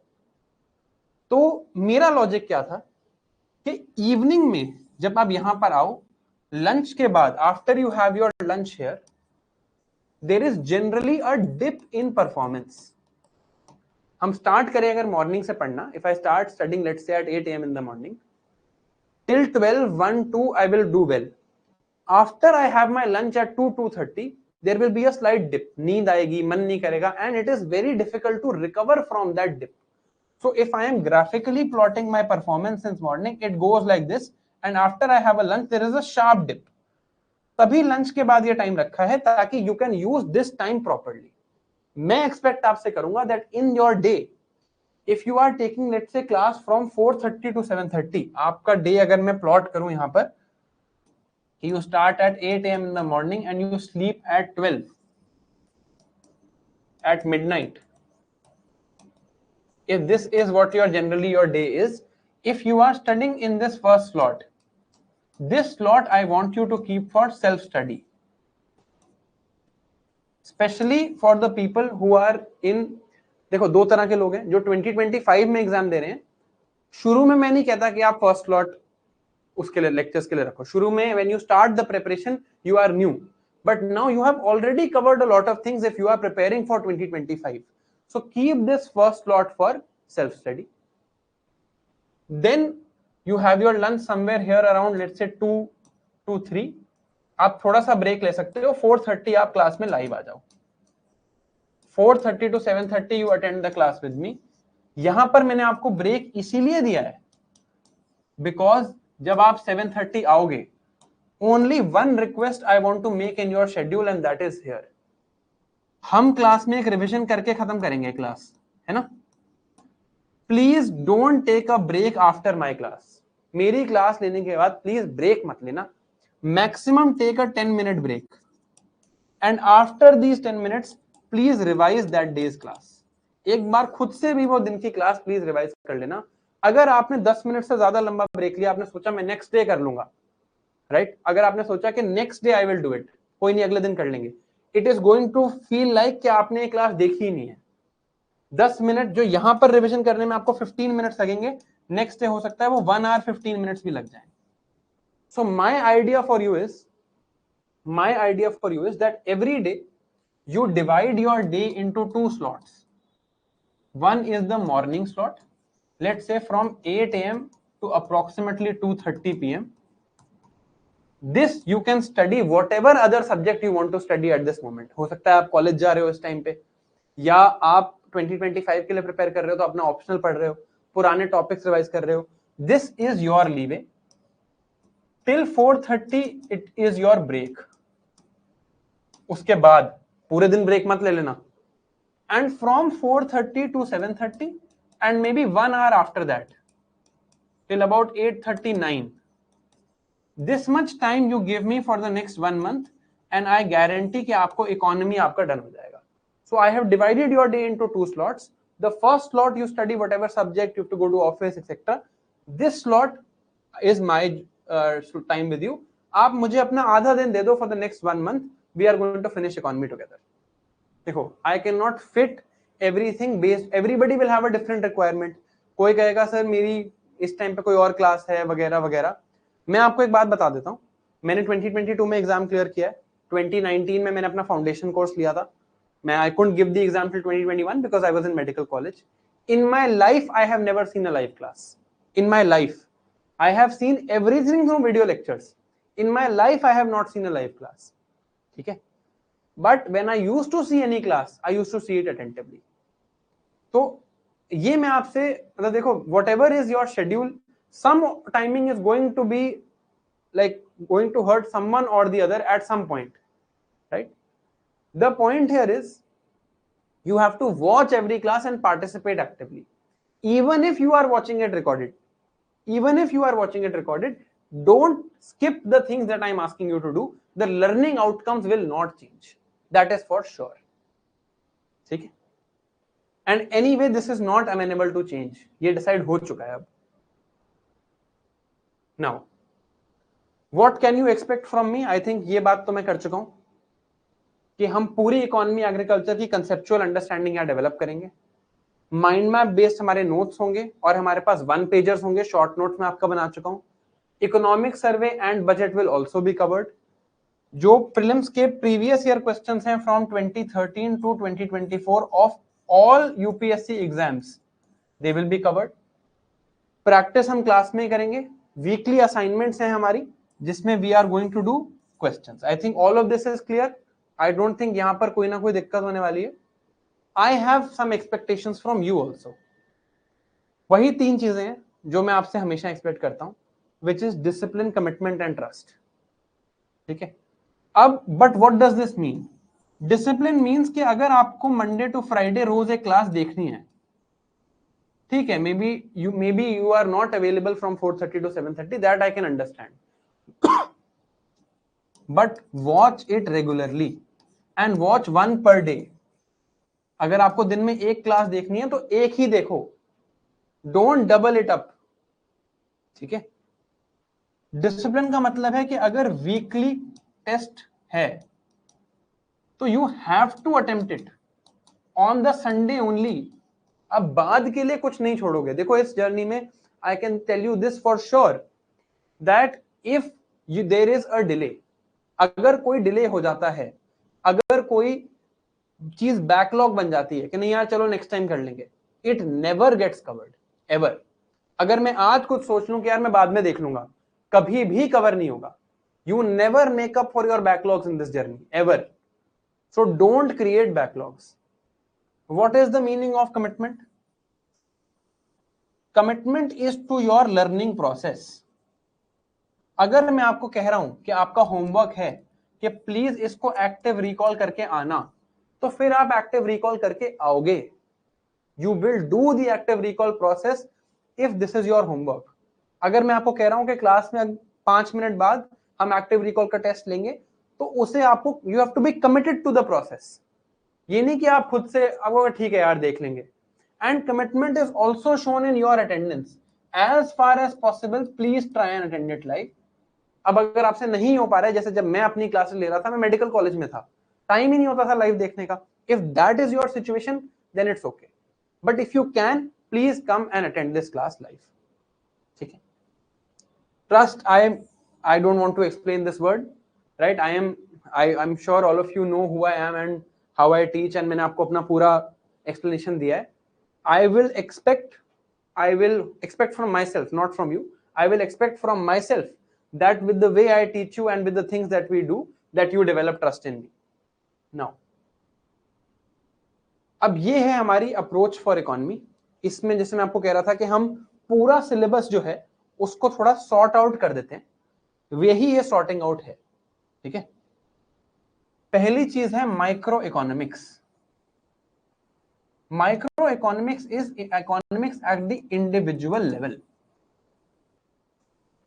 तो मेरा logic क्या था कि evening में जब आप यहां पर आओ, लंच के बाद, after you have your lunch here, there is generally a dip in performance. हम स्टार्ट करें अगर मॉर्निंग से पढ़ना, if I start studying let's say at 8 AM in the morning, till 12, 1, 2 I will do well. After I have my lunch at 2, 2:30, there will be a slight dip, नींद आएगी, मन नहीं करेगा, and it is very difficult to recover from that dip. So if I am graphically plotting my performance since morning, it goes like this, and after I have a lunch, there is a sharp dip. तभी lunch के बाद ये time रखा है ताकि you can use this time properly. मैं expect आपसे करूंगा that in your day, if you are taking let's say class from 4:30 to 7:30, आपका day अगर मैं plot करूं यहाँ पर, you start at 8 a.m. in the morning and you sleep at 12 at midnight. If this is what your day is, if you are studying in this first slot, this slot I want you to keep for self study, especially for the people who are in, देखो दो तरह के लोग हैं जो 2025 में exam दे रहे हैं. शुरू में मैं नहीं कहता कि आप फर्स्ट स्लॉट उसके लिए लेक्चर्स के लिए रखो. शुरू में when you start the preparation you are new, but now you have already covered a lot of things if you are preparing for 2025. So keep this first slot for self study. Then you have your lunch somewhere here around let's say 2 to 3. आप थोड़ा सा break ले सकते हो. 4:30 आप class में live आ जाओ. 4:30 to 7:30 you attend the class with me. यहां पर मैंने आपको ब्रेक इसीलिए दिया है बिकॉज जब आप 7:30 आओगे, only one request I want to make in your schedule and that is here. हम क्लास में एक रिवीजन करके खत्म करेंगे क्लास, है ना. Please don't take a break after my class. मेरी क्लास लेने के बाद प्लीज ब्रेक मत लेना. Maximum take a 10-minute break and after these 10 minutes please revise that day's class. एक बार खुद से भी वो दिन की क्लास प्लीज रिवाइज कर लेना. अगर आपने 10 मिनट से ज्यादा लंबा ब्रेक लिया, आपने सोचा मैं नेक्स्ट डे कर लूंगा, राइट, अगर आपने सोचा कि next day I will do it, कोई नहीं अगले दिन कर लेंगे, it is going to feel like कि आपने एक क्लास देखी ही नहीं है. 10 मिनट जो यहां पर रिवीजन करने में आपको 15 मिनट्स लगेंगे, नेक्स्ट डे हो सकता है वो 1 hour 15 minutes भी लग जाए. So my idea for you is that every day you divide your day into 2 slots. One is the morning slot, let's say from 8 a.m. to approximately 2:30 p.m. This you can study whatever other subject you want to study at this moment. हो सकता है आप college जा रहे हो इस time पे, या आप 2025 के लिए प्रिपेयर कर रहे हो तो अपना ऑप्शनल पढ़ रहे हो, पुराने टॉपिक्स रिवाइज कर रहे हो. This is your leeway. Till 4:30 it is your break. उसके बाद पूरे दिन ब्रेक मत ले लेना. And from 4:30 to 7:30 and maybe 1 hour after that till about 8:39, this much time you give me for the next 1 month and I guarantee कि आपको economy आपका डन हो जाएगा. So I have divided your day into 2 slots. The first slot you study whatever subject, you have to go to office etc. This slot is my time with you. आप मुझे अपना आधा दिन दे दो for the next 1 month. We are going to finish economy together. देखो, I cannot fit everything based, everybody will have a different requirement. कोई कहेगा sir मेरी इस टाइम पे कोई और क्लास है वगैरह वगैरह. मैं आपको एक बात बता देता हूँ, मैंने 2022 में एग्जाम क्लियर किया है. 2019 में मैंने अपना फाउंडेशन कोर्स लिया था. मैं I couldn't give the exam till 2021 because I was in medical college. In my life I have never seen a live class. In my life I have seen everything through video lectures. In my life I have not seen a live class. ठीक है. But when I used to see any class, I used to see it attentively. तो ये मैं आपसे मतलब देखो, whatever is your schedule, some timing is going to be like going to hurt someone or the other at some point, right? The point here is you have to watch every class and participate actively. Even if you are watching it recorded, don't skip the things that I'm asking you to do. The learning outcomes will not change. That is for sure. ठीक है. And anyway, this is not amenable to change. ये decide हो चुका है अब. Now, what can you expect from me? I think ये बात तो मैं कर चुका हूं कि हम पूरी इकोनॉमी एग्रीकल्चर की कंसेप्चुअल अंडरस्टैंडिंग यहाँ डेवलप करेंगे. माइंड मैप बेस्ड हमारे नोट्स होंगे और हमारे पास 1 पेजर्स होंगे. शॉर्ट नोट्स में आपका बना चुका हूं. Economic survey and budget will also be covered. जो प्रीलिम्स के प्रीवियस ईयर क्वेश्चंस हैं from 2013 to 2024 of all UPSC exams, they will be covered. Practice हम क्लास में करेंगे. वीकली असाइनमेंट्स हैं हमारी जिसमें we are going to do questions. I think all of this is clear. I don't think यहां पर कोई ना कोई दिक्कत होने वाली है. I have some expectations from you also. वही 3 चीजें हैं जो मैं आपसे हमेशा एक्सपेक्ट करता हूं, which is discipline, commitment and trust. ठीक है. अब but what does this mean? Discipline means कि अगर आपको मंडे टू फ्राइडे रोज एक क्लास देखनी है, ठीक है, may be you are not available from 4:30 to 7:30, that I can understand, but watch it regularly and watch one per day. अगर आपको दिन में एक क्लास देखनी है तो एक ही देखो, डोंट डबल इट अप. ठीक है. डिसिप्लिन का मतलब है कि अगर वीकली टेस्ट है तो you have to attempt it on the Sunday only. अब बाद के लिए कुछ नहीं छोड़ोगे. देखो इस जर्नी में I can tell you this for sure that if there is a delay, अगर कोई डिले हो जाता है, अगर कोई चीज बैकलॉग बन जाती है कि नहीं यार चलो नेक्स्ट टाइम कर लेंगे, it never gets covered ever. अगर मैं आज कुछ सोच लूं कि यार मैं बाद में देख लूंगा, कभी भी कवर नहीं होगा. You never make up for your backlogs in this journey ever. So don't create backlogs. What is the meaning of commitment? Commitment is to your learning process. अगर मैं आपको कह रहा हूं कि आपका होमवर्क है कि प्लीज इसको एक्टिव रिकॉल करके आना, तो फिर आप एक्टिव रिकॉल करके आओगे. You will do the active recall process if this is your homework. अगर मैं आपको कह रहा हूं कि क्लास में 5 मिनट बाद हम एक्टिव रिकॉल का टेस्ट लेंगे, तो उसे आपको you have to be committed to the process. ये नहीं कि आप खुद से अब ठीक है यार देख लेंगे. And commitment is also shown in your attendance. As far as possible please try and attend it live. अब अगर आपसे नहीं हो पा रहा है, जैसे जब मैं अपनी क्लासेस ले रहा था, मैं मेडिकल कॉलेज में था, टाइम ही नहीं होता था लाइव देखने का. If that is your situation then it's okay, but if you can please come and attend this class live. ठीक है. Trust, I don't want to explain this word, right? I am sure all of you know who I am and how I teach, and मैंने आपको अपना पूरा explanation दिया है. I will expect from myself, not from you. I will expect from myself that with the way I teach you and with the things that we do, that you develop trust in me. Now, अब ये है हमारी approach for economy. इसमें जैसे मैं आपको कह रहा था कि हम पूरा सिलेबस जो है उसको थोड़ा सॉर्ट आउट कर देते हैं, यही ये सॉर्टिंग आउट है. ठीक है. पहली चीज है micro economics. Microeconomics is economics at the individual level.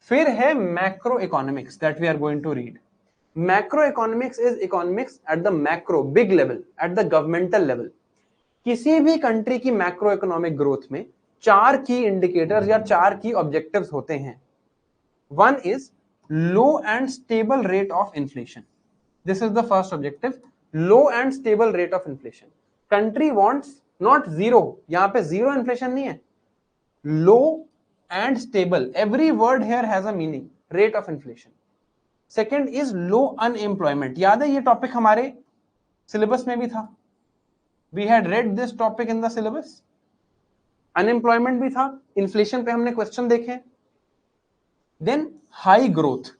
फिर है macroeconomics that we are going to read. Macroeconomics is economics at the macro, big level, at the governmental level. किसी भी कंट्री की मैक्रो इकोनॉमिक ग्रोथ में 4 की indicators या 4 की objectives होते हैं. One is low and stable rate of inflation. This is the first objective, low and stable rate of inflation. Country wants not zero, यहां पे जीरो इन्फ्लेशन नहीं है, low and stable. Every word here has a meaning. Rate of inflation. Second is low unemployment. याद है ये topic हमारे syllabus में भी था. We had read this topic in the syllabus. Unemployment भी था, इन्फ्लेशन पे हमने क्वेश्चन देखे. Then high growth.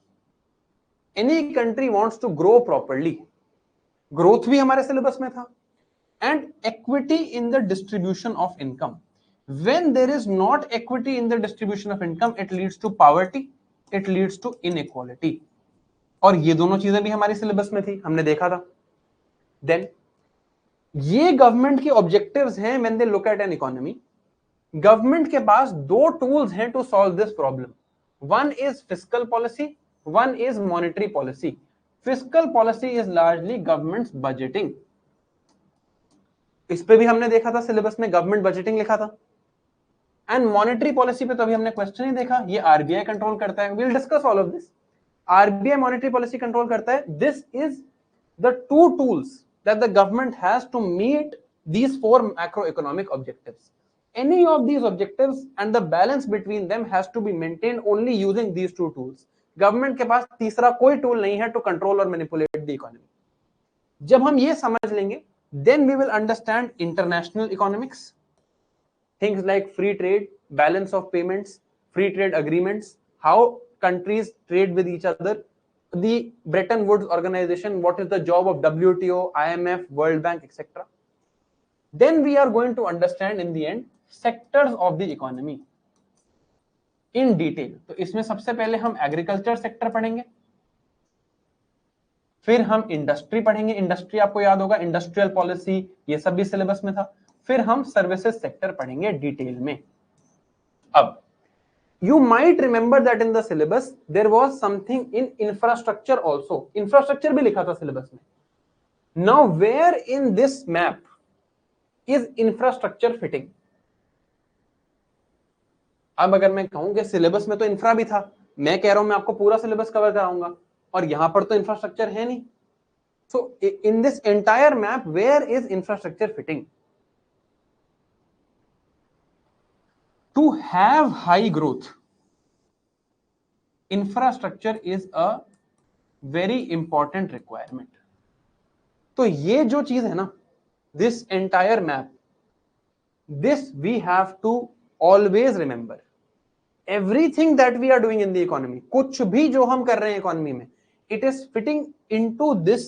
Any country wants to grow properly, growth भी हमारे सिलेबस में था. And equity in the distribution of income. When there is not equity in the distribution of income, it leads to poverty, it leads to inequality. और ये दोनों चीजें भी हमारे सिलेबस में थी, हमने देखा था. Then ये गवर्नमेंट के ऑब्जेक्टिव्स हैं when they look at an economy. Government के पास 2 टूल्स हैं to solve this problem. One is fiscal policy, one is monetary policy. Fiscal policy is largely government's budgeting. इस पे भी हमने देखा था सिलेबस में, गवर्नमेंट बजटिंग लिखा था. एंड मॉनेटरी पॉलिसी पे तो अभी हमने क्वेश्चन ही देखा, ये आरबीआई कंट्रोल करता है. We will discuss all of this. RBI monetary policy control करता है. This is the 2 tools that the government has to meet these 4 macroeconomic objectives. Any of these objectives and the balance between them has to be maintained only using these 2 tools. Government के पास तीसरा कोई tool नहीं है to control और manipulate the economy. जब हम ये समझ लेंगे, then we will understand international economics, things like free trade, balance of payments, free trade agreements, how countries trade with each other, the Bretton Woods organization, what is the job of WTO, IMF, World Bank, etc. Then we are going to understand in the end sectors of the economy in detail. तो इसमें सबसे पहले हम agriculture sector पढ़ेंगे, फिर हम industry पढ़ेंगे, industry आपको याद होगा इंडस्ट्रियल पॉलिसी, ये सब भी सिलेबस में था। फिर हम सर्विसेज सेक्टर पढ़ेंगे डिटेल में। अब you might remember that in the syllabus there was something in infrastructure also, infrastructure भी लिखा था सिलेबस में। now where in this map is infrastructure fitting? अब अगर मैं कहूं कि सिलेबस में तो इंफ्रा भी था, मैं कह रहा हूं मैं आपको पूरा सिलेबस कवर कराऊंगा और यहां पर तो इंफ्रास्ट्रक्चर है नहीं, so in this entire map where is infrastructure fitting? To have high growth, infrastructure is a very important requirement. तो ये जो चीज है ना, this entire map, this we have to always remember. Everything that we are doing in the economy, कुछ भी जो हम कर रहे हैं इकोनॉमी में, it is fitting into this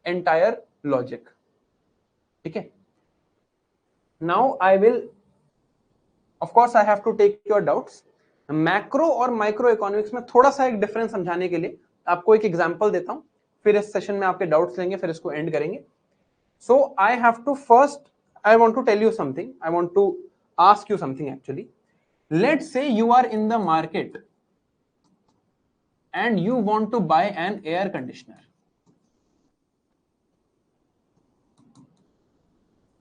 entire logic. ठीक है? Now I will, of course I have to take your doubts. Macro और माइक्रो इकोनॉमिक्स में थोड़ा सा एक डिफरेंस समझाने के लिए आपको एक एग्जांपल देता हूं, फिर इस सेशन में आपके डाउट्स लेंगे, फिर इसको एंड करेंगे। So I have to first, I want to tell you something, I want to ask you something actually. Let's say you are in the market and you want to buy an air conditioner.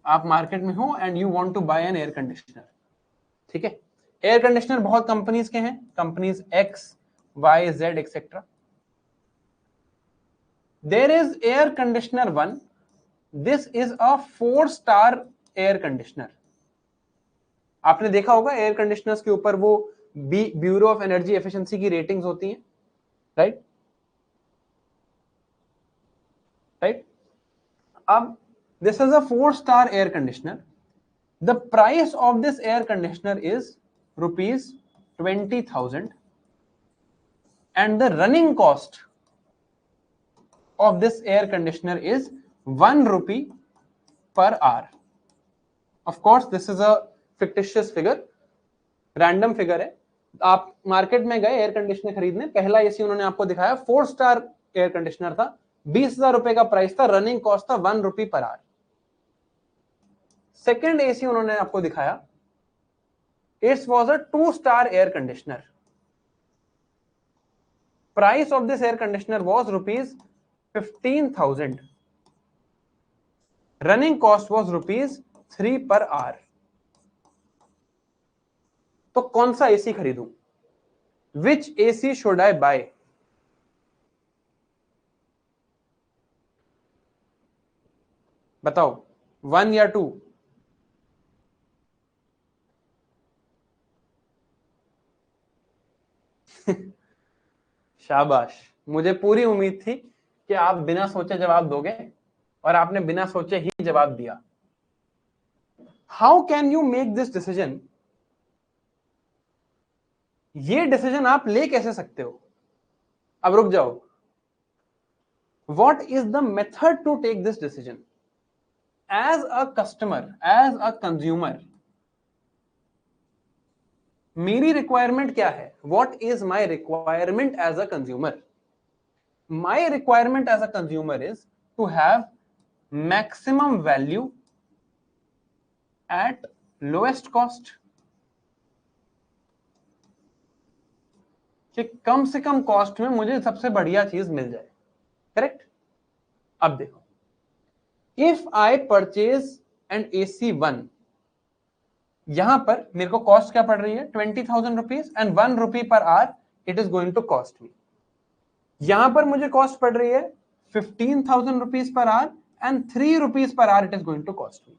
आप market में हो and you want to buy an air conditioner. ठीक है? Air conditioner बहुत companies के हैं, companies X, Y, Z, etc. There is air conditioner 1. This is a 4-star air conditioner. आपने देखा होगा एयर कंडीशनर्स के ऊपर वो ब्यूरो ऑफ एनर्जी एफिशिएंसी की रेटिंग्स होती हैं, राइट? अब this is a 4-star air conditioner. The price of this air conditioner is ₹20,000 and the running cost of this air conditioner is ₹1 per hour. Of course this is a fictitious figure, random figure है। आप market में गए air conditioner खरीदने, पहला AC उन्होंने आपको दिखाया 4-star air conditioner था, 20,000 रुपए का प्राइस था, रनिंग कॉस्ट था ₹1 पर आवर। सेकेंड एसी उन्होंने आपको दिखाया, it was a 2-star air conditioner. Price of this air conditioner was ₹15,000. Running cost was ₹3 per hour. तो कौन सा एसी खरीदूं? Which AC should I buy? बताओ, 1 या 2? शाबाश, मुझे पूरी उम्मीद थी कि आप बिना सोचे जवाब दोगे और आपने बिना सोचे ही जवाब दिया। How can you make this decision? ये डिसीजन आप ले कैसे सकते हो? अब रुक जाओ। What is the method to take this decision? As a customer, as a consumer, मेरी रिक्वायरमेंट क्या है? What is my requirement as a consumer? My requirement as a consumer is to have maximum value at lowest cost, कि कम से कम cost में मुझे सबसे बढ़िया चीज मिल जाए। करेक्ट? अब देखो, if I purchase an AC1, यहां पर मेरे को कॉस्ट क्या पड़ रही है? 20,000 rupees and ₹1 per hour it is going to cost me. यहां पर मुझे कॉस्ट पड़ रही है 15,000 rupees per hour and ₹3 per hour it is going to cost me.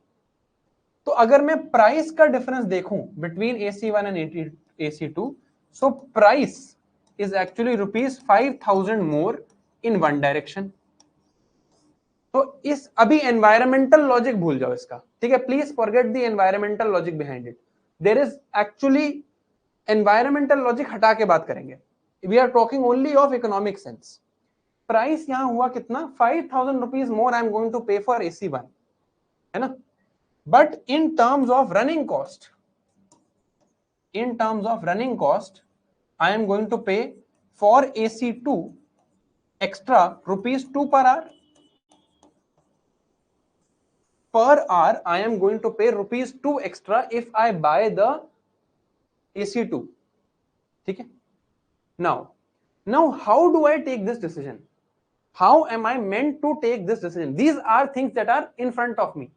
तो अगर मैं प्राइस का डिफरेंस देखूं between AC1 and AC2, so price is actually ₹5,000 more in one direction. तो इस अभी एनवायरमेंटल लॉजिक भूल जाओ इसका, ठीक है? Please forget the environmental logic behind it. There is actually environmental logic हटा के बात करेंगे. We are talking only of economic sense. Price यहां हुआ कितना 5,000 rupees more I am going to pay for AC1, है ना. But in terms of running cost, in terms of running cost, I am going to pay for AC2 extra rupees 2 per hour. Per hour, I am going to pay rupees 2 extra if I buy the AC2. ठीक है. Now, how do I take this decision? How am I meant to take this decision? These are things that are in front of me.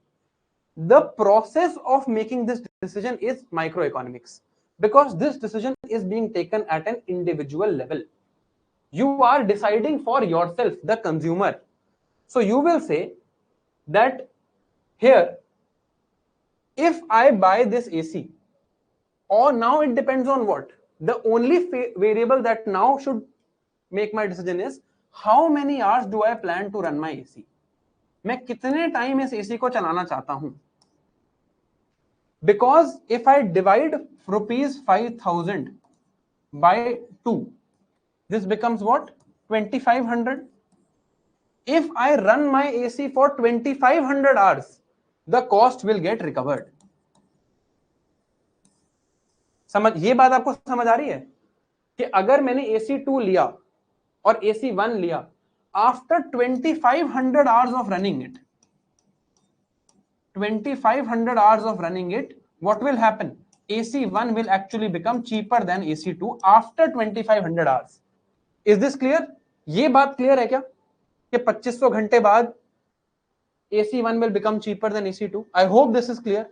The process of making this decision is microeconomics, because this decision is being taken at an individual level. You are deciding for yourself, the consumer. So you will say that here, if I buy this AC, or now it depends on what? The only variable that now should make my decision is how many hours do I plan to run my AC. मैं कितने time इस AC को चलाना चाहता हूं. Because if I divide rupees 5,000 by 2, this becomes what? 2,500. If I run my AC for 2,500 hours, the cost will get recovered. समझ, ये बात आपको समझ आ रही है कि अगर मैंने AC2 लिया और AC1 लिया, after 2,500 hours of running it, 2,500 hours of running it, what will happen? AC1 will actually become cheaper than AC2 after 2,500 hours. Is this clear? ये बात clear है क्या कि 2500 घंटे बाद AC1 will become cheaper than AC2? I hope this is clear.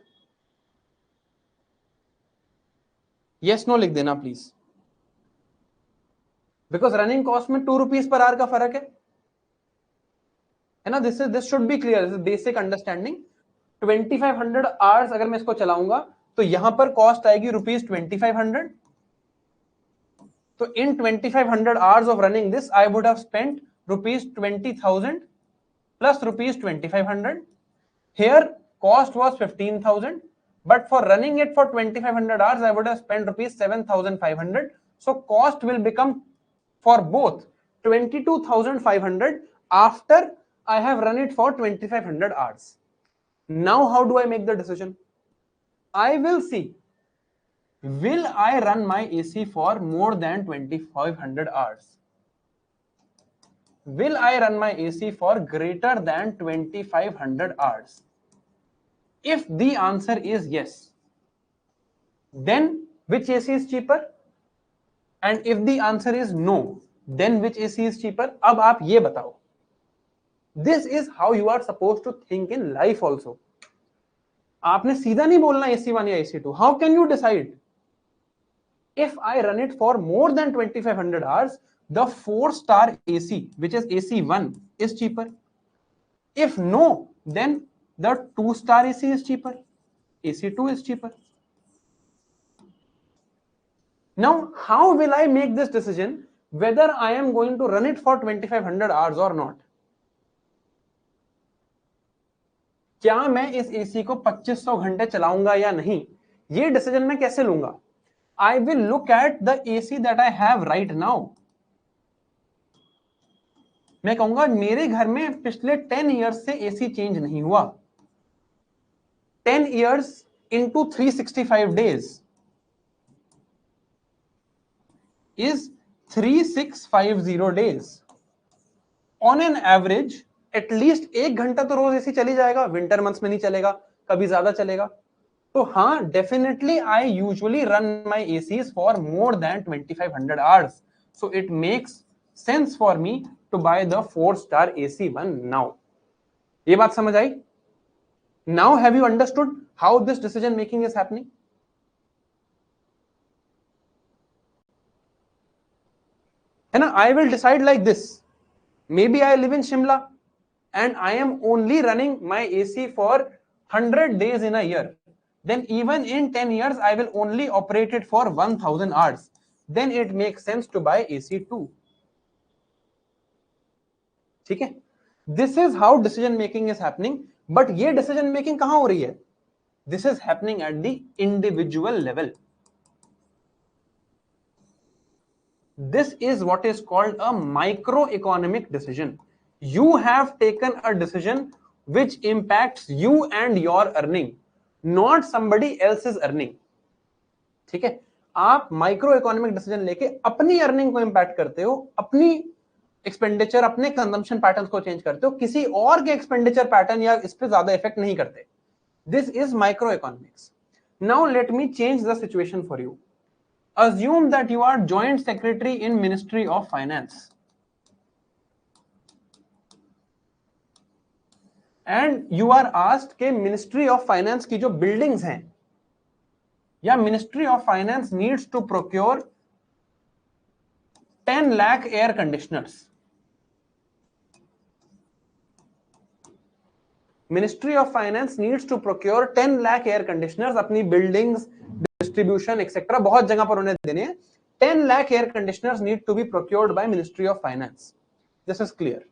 Yes, no लिख देना please. Because running cost में 2 rupees per hour का फर्क है ना. This should be clear. This is basic understanding. 2,500 hours अगर मैं इसको चलाऊंगा तो यहां पर कॉस्ट आएगी ₹2,500. तो in 2,500 hours of running this, I would have spent ₹20,000 plus ₹2,500. Here cost was 15,000, but for running it for 2,500 hours, I would have spent ₹7,500. So cost will become for both 22,500 after I have run it for 2,500 hours. Now how do I make the decision? I will see, will I run my AC for more than 2,500 hours? Will I run my AC for greater than 2,500 hours? If the answer is yes, then which AC is cheaper? And if the answer is no, then which AC is cheaper? अब आप ये बताओ. This is how you are supposed to think in life also. आपने सीधा नहीं बोलना AC1 या AC2. How can you decide? If I run it for more than 2,500 hours, the 4-star AC, which is AC1, is cheaper. If no, then the 2-star AC is cheaper. AC2 is cheaper. Now, how will I make this decision whether I am going to run it for 2,500 hours or not? क्या मैं इस AC को 2,500 घंटे चलाऊंगा या नहीं, ये decision मैं कैसे लूंगा? I will look at the AC that I have right now. मैं कहूंगा मेरे घर में पिछले 10 years से AC चेंज नहीं हुआ. 10 years into 365 days is 3,650 days. On an average, at least 1 घंटा तो रोज AC चली जाएगा. विंटर मंथ्स में नहीं चलेगा, कभी ज्यादा चलेगा. तो हाँ, definitely I usually run my ACs for more than 2,500 hours. So it makes sense for me to buy the 4-star AC1 now. ये बात समझ आई? Now have you understood how this decision making is happening? है ना? I will decide like this. Maybe I live in Shimla and I am only running my AC for 100 days in a year. Then even in 10 years, I will only operate it for 1,000 hours. Then it makes sense to buy AC2. ठीक है? This is how decision making is happening. But ये decision making कहाँ हो रही है? This is happening at the individual level. This is what is called a microeconomic decision. You have taken a decision which impacts you and your earning, not somebody else's earning. ठीक है, आप micro economic decision लेके अपनी earning को impact करते हो, अपनी expenditure, अपने कंजम्पशन पैटर्न्स को चेंज करते हो, किसी और के एक्सपेंडिचर पैटर्न या इस पे ज्यादा इफेक्ट नहीं करते. This is micro economics. Now let me change the situation for you. Assume that you are joint secretary in Ministry of Finance and you are asked कि Ministry of Finance की जो buildings हैं या Ministry of Finance needs to procure 10 lakh air conditioners. Ministry of Finance needs to procure 10 lakh air conditioners अपनी buildings, distribution, etc. बहुत जगह पर उन्हें देने हैं. 10 lakh air conditioners need to be procured by Ministry of Finance. This is clear.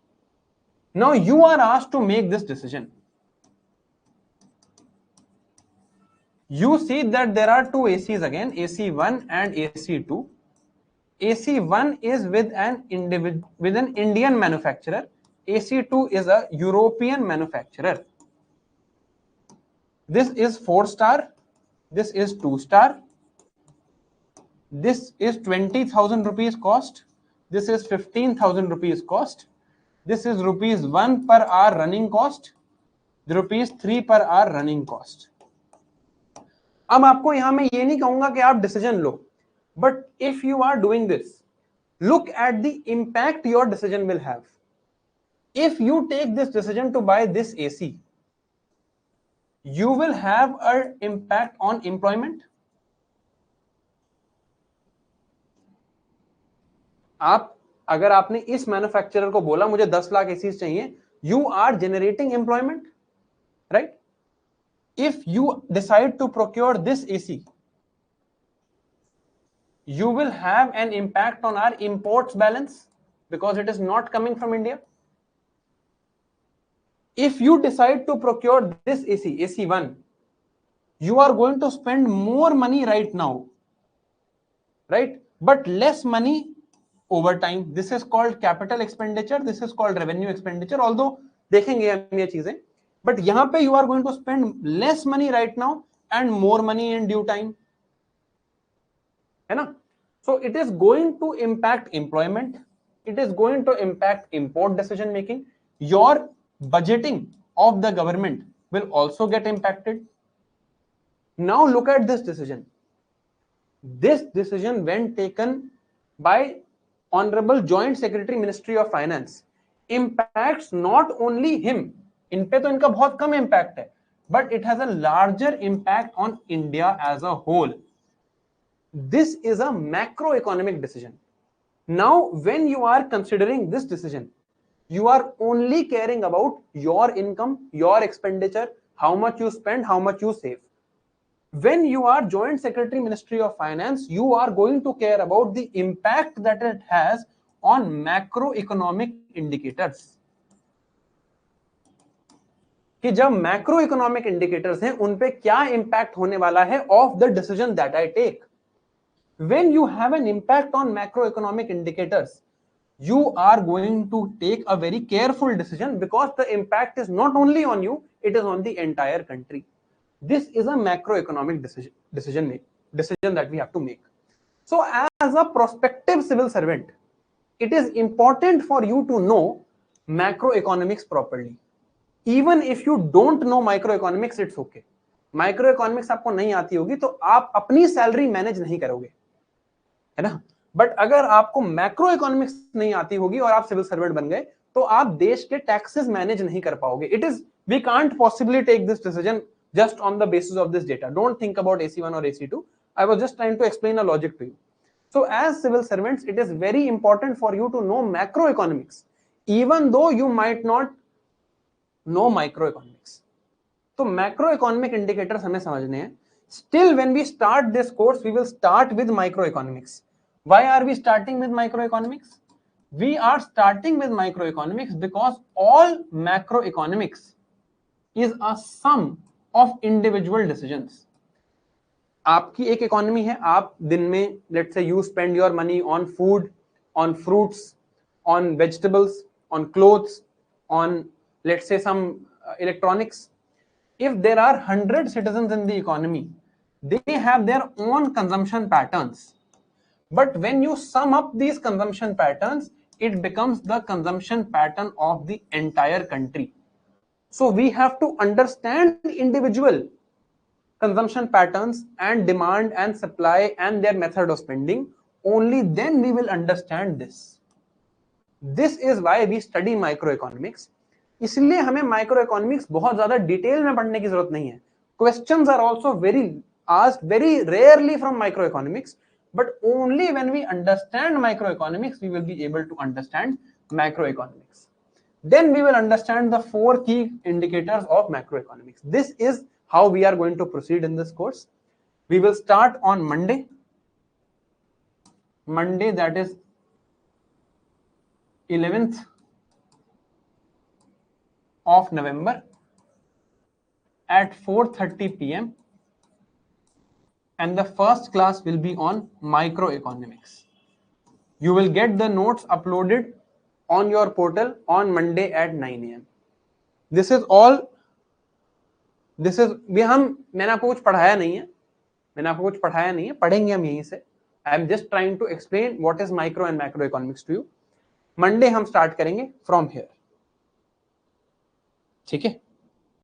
Now you are asked to make this decision. You see that there are two ACs again, AC1 and AC2. AC1 is with an Indian manufacturer. AC2 is a European manufacturer. This is 4-star. This is 2-star. This is 20,000 rupees cost. This is 15,000 rupees cost. This is rupees 1 per hour running cost. Rupees 3 per hour running cost. अब आपको यहां मैं ये नहीं कहूंगा कि आप decision लो, but if you are doing this, look at the impact your decision will have. If you take this decision to buy this AC, you will have an impact on employment. आप अगर आपने इस manufacturer को बोला मुझे 10 lakh ACs चाहिए, you are generating employment, right? If you decide to procure this AC, you will have an impact on our imports balance because it is not coming from India. If you decide to procure this AC, AC1, you are going to spend more money right now, right? But less money over time. This is called capital expenditure. This is called revenue expenditure. Although देखेंगे हम ये चीजें, but यहाँ पे you are going to spend less money right now and more money in due time, है ना? So it is going to impact employment. It is going to impact import decision making. Your budgeting of the government will also get impacted. Now look at this decision. This decision, when taken by Honorable Joint Secretary Ministry of Finance, impacts not only him, इन पे तो इनका बहुत कम impact है, but it has a larger impact on India as a whole. This is a macroeconomic decision. Now, when you are considering this decision, you are only caring about your income, your expenditure, how much you spend, how much you save. When you are Joint Secretary Ministry of Finance, you are going to care about the impact that it has on macroeconomic indicators. कि जब macroeconomic indicators हैं उन पे क्या impact होने वाला है of the decision that I take. When you have an impact on macroeconomic indicators, you are going to take a very careful decision because the impact is not only on you, it is on the entire country. This is a macroeconomic decision that we have to make. So as a prospective civil servant, it is important for you to know macroeconomics properly. Even if you don't know microeconomics, it's okay. Microeconomics आपको नहीं आती होगी तो आप अपनी salary manage नहीं करोगे, है ना? बट अगर आपको मैक्रो इकोनॉमिक्स नहीं आती होगी और आप सिविल सर्वेंट बन गए तो आप देश के टैक्सेस मैनेज नहीं कर पाओगे. It is we can't possibly take this decision just on the basis of this data. Don't think about AC1 or AC2. I was just trying to explain a logic to you. So as civil servants, it is very important for you to know macroeconomics, even though you might not know microeconomics. So macroeconomic indicators हमें समझने हैं. Still, when we start this course, we will start with microeconomics. Why are we starting with microeconomics? We are starting with microeconomics because all macroeconomics is a sum of individual decisions. आपकी एक economy है, आप दिन में let's say you spend your money on food, on fruits, on vegetables, on clothes, on let's say some electronics. If there are 100 citizens in the economy, they have their own consumption patterns. But when you sum up these consumption patterns, it becomes the consumption pattern of the entire country. So we have to understand individual consumption patterns and demand and supply and their method of spending. Only then we will understand this. This is why we study microeconomics. इसलिए हमें microeconomics बहुत ज्यादा detail में पढ़ने की जरूरत नहीं है. Questions are also very asked very rarely from microeconomics, but only when we understand microeconomics we will be able to understand macroeconomics. Then we will understand the 4 key indicators of macroeconomics. This is how we are going to proceed in this course. We will start on Monday, that is 11th of November at 4:30 p.m. and the first class will be on microeconomics. You will get the notes uploaded on your portal on Monday at 9 a.m. This is all. This is मैंने आपको कुछ पढ़ाया नहीं है, पढ़ेंगे हम यहीं से. I am just trying to explain what is micro and macroeconomics to you. Monday हम start करेंगे from here. ठीक है.